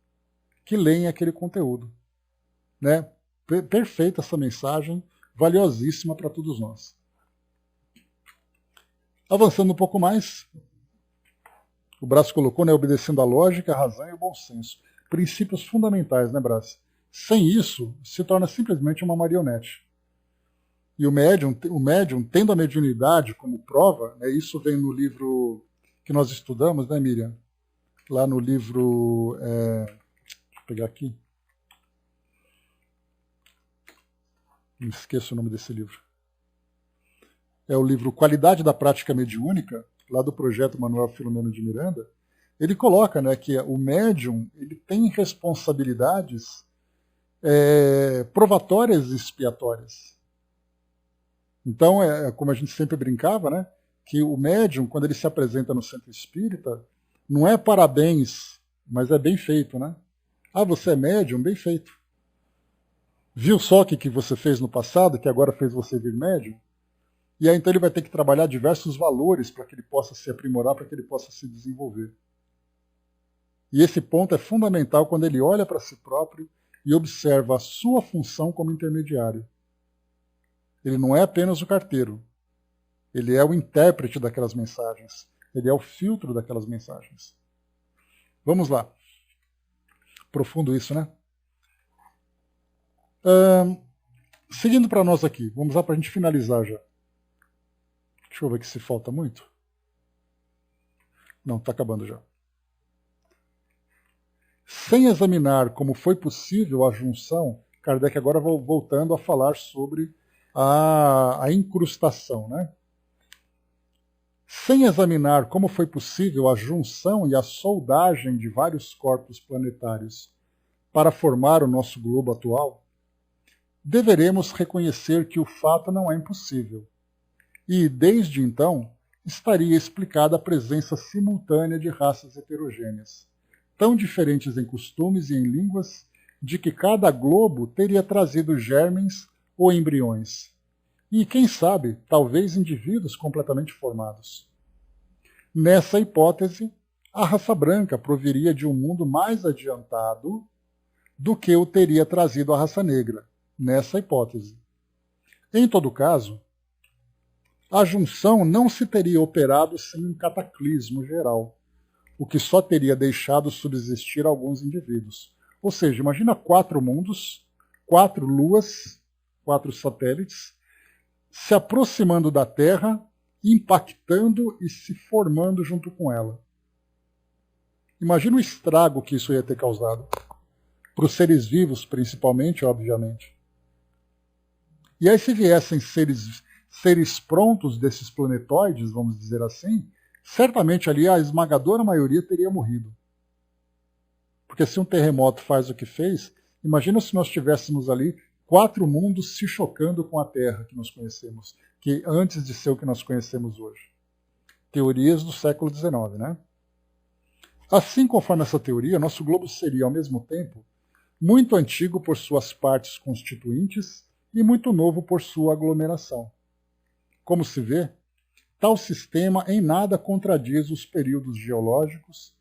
que leem aquele conteúdo. Né? Perfeita essa mensagem, valiosíssima para todos nós. Avançando um pouco mais, o Brás colocou, né, obedecendo à lógica, a razão e o bom senso. Princípios fundamentais, né, Brás? Sem isso, se torna simplesmente uma marionete. E o médium tendo a mediunidade como prova, né, isso vem no livro que nós estudamos, né, Miriam? Lá no livro... deixa eu pegar aqui. Não esqueço o nome desse livro. É o livro Qualidade da Prática Mediúnica, lá do projeto Manuel Filomeno de Miranda. Ele coloca, né, que o médium ele tem responsabilidades provatórias e expiatórias. Então, como a gente sempre brincava, né, que o médium, quando ele se apresenta no centro espírita, não é parabéns, mas é bem feito. Né? Ah, você é médium? Bem feito. Viu só o que você fez no passado, que agora fez você vir médium? E aí então ele vai ter que trabalhar diversos valores para que ele possa se aprimorar, para que ele possa se desenvolver. E esse ponto é fundamental quando ele olha para si próprio e observa a sua função como intermediário. Ele não é apenas o carteiro. Ele é o intérprete daquelas mensagens. Ele é o filtro daquelas mensagens. Vamos lá. Profundo isso, né? Seguindo para nós aqui. Vamos lá para a gente finalizar já. Deixa eu ver aqui se falta muito. Não, está acabando já. Sem examinar como foi possível a junção, Kardec agora voltando a falar sobre a incrustação, né? Sem examinar como foi possível a junção e a soldagem de vários corpos planetários para formar o nosso globo atual, deveremos reconhecer que o fato não é impossível. E, desde então, estaria explicada a presença simultânea de raças heterogêneas, tão diferentes em costumes e em línguas, de que cada globo teria trazido germens ou embriões. E, quem sabe, talvez indivíduos completamente formados. Nessa hipótese, a raça branca proviria de um mundo mais adiantado do que o teria trazido a raça negra, nessa hipótese. Em todo caso, a junção não se teria operado sem um cataclismo geral, o que só teria deixado subsistir alguns indivíduos. Ou seja, imagina 4 mundos, 4 luas, 4 satélites, se aproximando da Terra, impactando e se formando junto com ela. Imagina o estrago que isso ia ter causado. Para os seres vivos, principalmente, obviamente. E aí, se viessem seres prontos desses planetóides, vamos dizer assim, certamente ali a esmagadora maioria teria morrido. Porque se um terremoto faz o que fez, imagina se nós tivéssemos ali 4 mundos se chocando com a Terra que nós conhecemos, que antes de ser o que nós conhecemos hoje. Teorias do século XIX, né? Assim, conforme essa teoria, nosso globo seria, ao mesmo tempo, muito antigo por suas partes constituintes e muito novo por sua aglomeração. Como se vê, tal sistema em nada contradiz os períodos geológicos,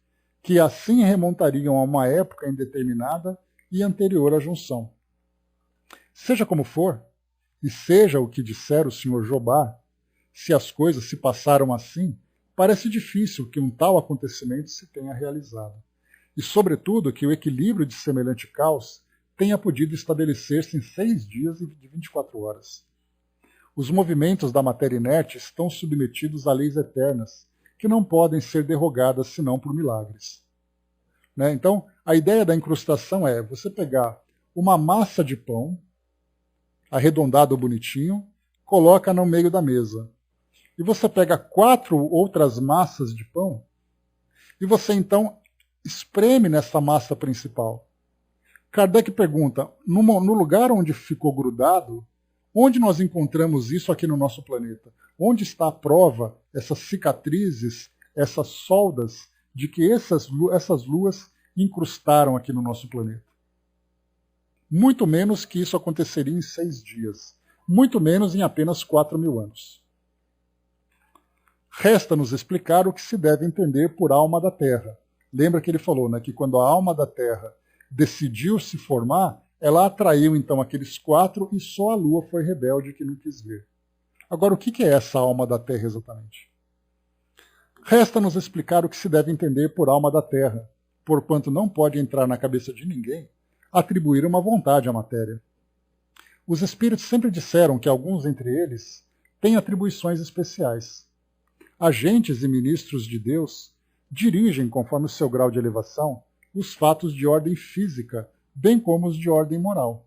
que assim remontariam a uma época indeterminada e anterior à junção. Seja como for, e seja o que disser o Sr. Jobá, se as coisas se passaram assim, parece difícil que um tal acontecimento se tenha realizado. e, sobretudo, que o equilíbrio de semelhante caos tenha podido estabelecer-se em 6 dias de 24 horas. Os movimentos da matéria inerte estão submetidos a leis eternas, que não podem ser derrogadas senão por milagres. Né? Então, a ideia da incrustação é você pegar uma massa de pão, arredondado bonitinho, coloca no meio da mesa. E você pega 4 outras massas de pão e você então espreme nessa massa principal. Kardec pergunta, no lugar onde ficou grudado, onde nós encontramos isso aqui no nosso planeta? Onde está a prova, essas cicatrizes, essas soldas, de que essas luas incrustaram aqui no nosso planeta? Muito menos que isso aconteceria em 6 dias. Muito menos em apenas 4.000 anos. Resta-nos explicar o que se deve entender por alma da Terra. Lembra que ele falou, né, que quando a alma da Terra decidiu se formar, ela atraiu então aqueles 4 e só a Lua foi rebelde que não quis ver. Agora, o que é essa alma da Terra exatamente? Resta-nos explicar o que se deve entender por alma da Terra, porquanto não pode entrar na cabeça de ninguém atribuir uma vontade à matéria. Os espíritos sempre disseram que alguns entre eles têm atribuições especiais. Agentes e ministros de Deus dirigem, conforme o seu grau de elevação, os fatos de ordem física, bem como os de ordem moral.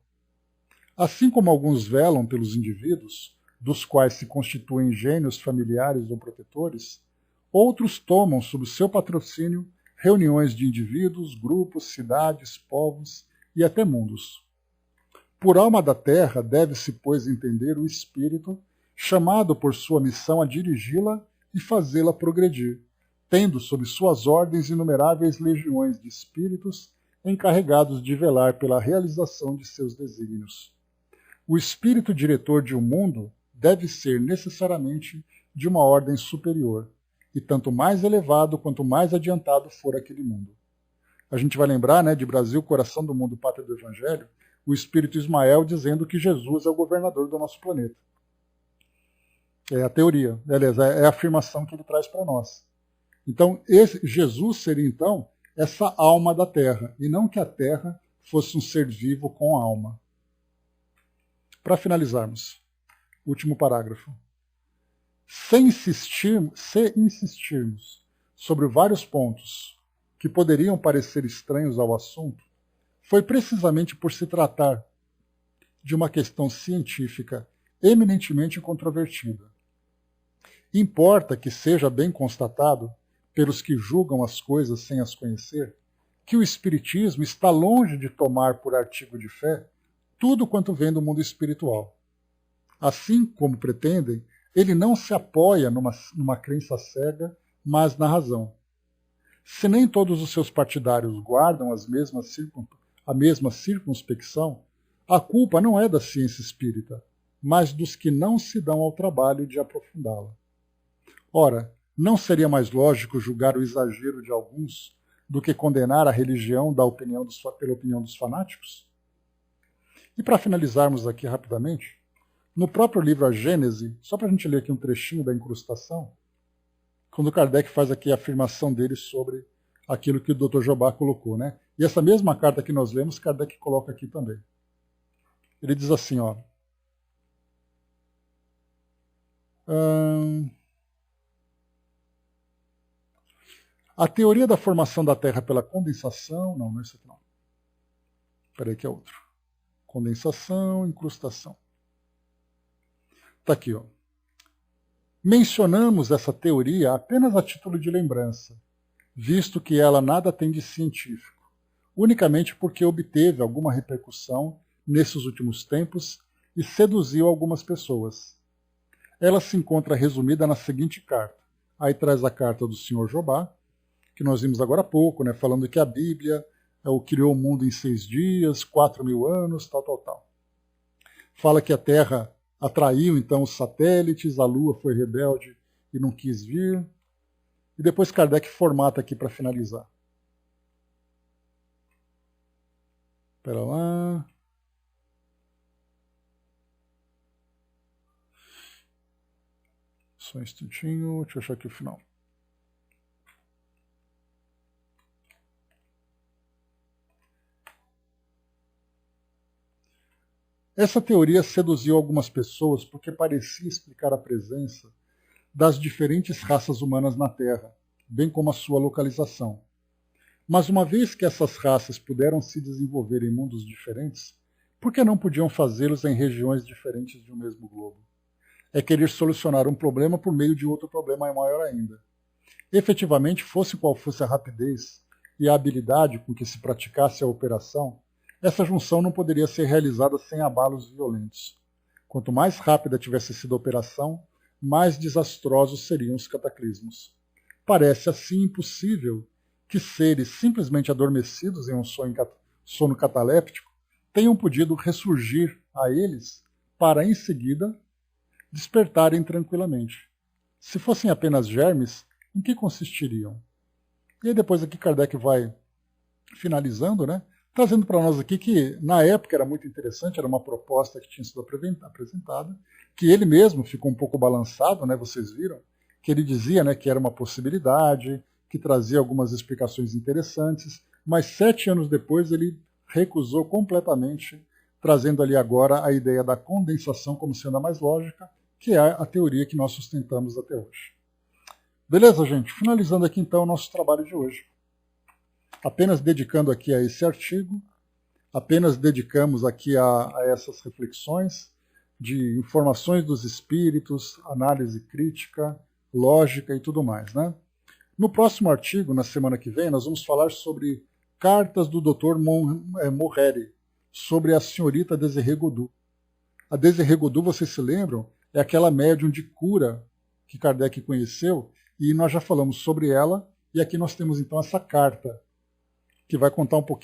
Assim como alguns velam pelos indivíduos, dos quais se constituem gênios familiares ou protetores, outros tomam sob seu patrocínio reuniões de indivíduos, grupos, cidades, povos e até mundos. Por alma da Terra deve-se, pois, entender o espírito, chamado por sua missão a dirigi-la e fazê-la progredir, tendo sob suas ordens inumeráveis legiões de espíritos encarregados de velar pela realização de seus desígnios. O espírito diretor de um mundo deve ser necessariamente de uma ordem superior, e tanto mais elevado quanto mais adiantado for aquele mundo. A gente vai lembrar, né, de Brasil, coração do mundo, pátria do Evangelho, o espírito Ismael dizendo que Jesus é o governador do nosso planeta. É a teoria, beleza, é a afirmação que ele traz para nós. Então, Jesus seria, então, essa alma da Terra, e não que a Terra fosse um ser vivo com alma. Para finalizarmos, último parágrafo. Se insistirmos sobre vários pontos que poderiam parecer estranhos ao assunto, foi precisamente por se tratar de uma questão científica eminentemente controvertida. Importa que seja bem constatado, pelos que julgam as coisas sem as conhecer, que o Espiritismo está longe de tomar por artigo de fé tudo quanto vem do mundo espiritual. Assim como pretendem, ele não se apoia numa crença cega, mas na razão. Se nem todos os seus partidários guardam a mesma circunspecção, a culpa não é da ciência espírita, mas dos que não se dão ao trabalho de aprofundá-la. Ora, não seria mais lógico julgar o exagero de alguns do que condenar a religião pela opinião dos fanáticos? E para finalizarmos aqui rapidamente, no próprio livro A Gênese, só para a gente ler aqui um trechinho da incrustação, quando Kardec faz aqui a afirmação dele sobre aquilo que o Dr. Jobá colocou, né? E essa mesma carta que nós lemos, Kardec coloca aqui também. Ele diz assim, ó. A teoria da formação da Terra pela condensação... Não, não é isso aqui não. Espera aí que é outro. Condensação, incrustação. Está aqui, ó. Mencionamos essa teoria apenas a título de lembrança, visto que ela nada tem de científico, unicamente porque obteve alguma repercussão nesses últimos tempos e seduziu algumas pessoas. Ela se encontra resumida na seguinte carta. Aí traz a carta do Sr. Jobá, que nós vimos agora há pouco, né, falando que a Bíblia criou o mundo em 6 dias, 4.000 anos, tal. Fala que a Terra atraiu então os satélites, a Lua foi rebelde e não quis vir. E depois Kardec formata aqui para finalizar. Espera lá. Só um instantinho, deixa eu achar aqui o final. Essa teoria seduziu algumas pessoas porque parecia explicar a presença das diferentes raças humanas na Terra, bem como a sua localização. Mas uma vez que essas raças puderam se desenvolver em mundos diferentes, por que não podiam fazê-los em regiões diferentes de um mesmo globo? É querer solucionar um problema por meio de outro problema maior ainda. Efetivamente, fosse qual fosse a rapidez e a habilidade com que se praticasse a operação, essa junção não poderia ser realizada sem abalos violentos. Quanto mais rápida tivesse sido a operação, mais desastrosos seriam os cataclismos. Parece assim impossível que seres simplesmente adormecidos em um sono cataléptico tenham podido ressurgir a eles para, em seguida, despertarem tranquilamente. Se fossem apenas germes, em que consistiriam? E aí depois aqui Kardec vai finalizando, né, trazendo para nós aqui que na época era muito interessante, era uma proposta que tinha sido apresentada, que ele mesmo ficou um pouco balançado, né, vocês viram, que ele dizia, né, que era uma possibilidade, que trazia algumas explicações interessantes, mas 7 anos depois ele recusou completamente, trazendo ali agora a ideia da condensação como sendo a mais lógica, que é a teoria que nós sustentamos até hoje. Beleza, gente? Finalizando aqui então o nosso trabalho de hoje. Apenas dedicando aqui a esse artigo, apenas dedicamos aqui a essas reflexões de informações dos espíritos, análise crítica, lógica e tudo mais, né? No próximo artigo, na semana que vem, nós vamos falar sobre cartas do Dr. Moreri, sobre a senhorita Desirê Godu. A Desirê Godu, vocês se lembram, é aquela médium de cura que Kardec conheceu, e nós já falamos sobre ela, e aqui nós temos então essa carta, que vai contar um pouquinho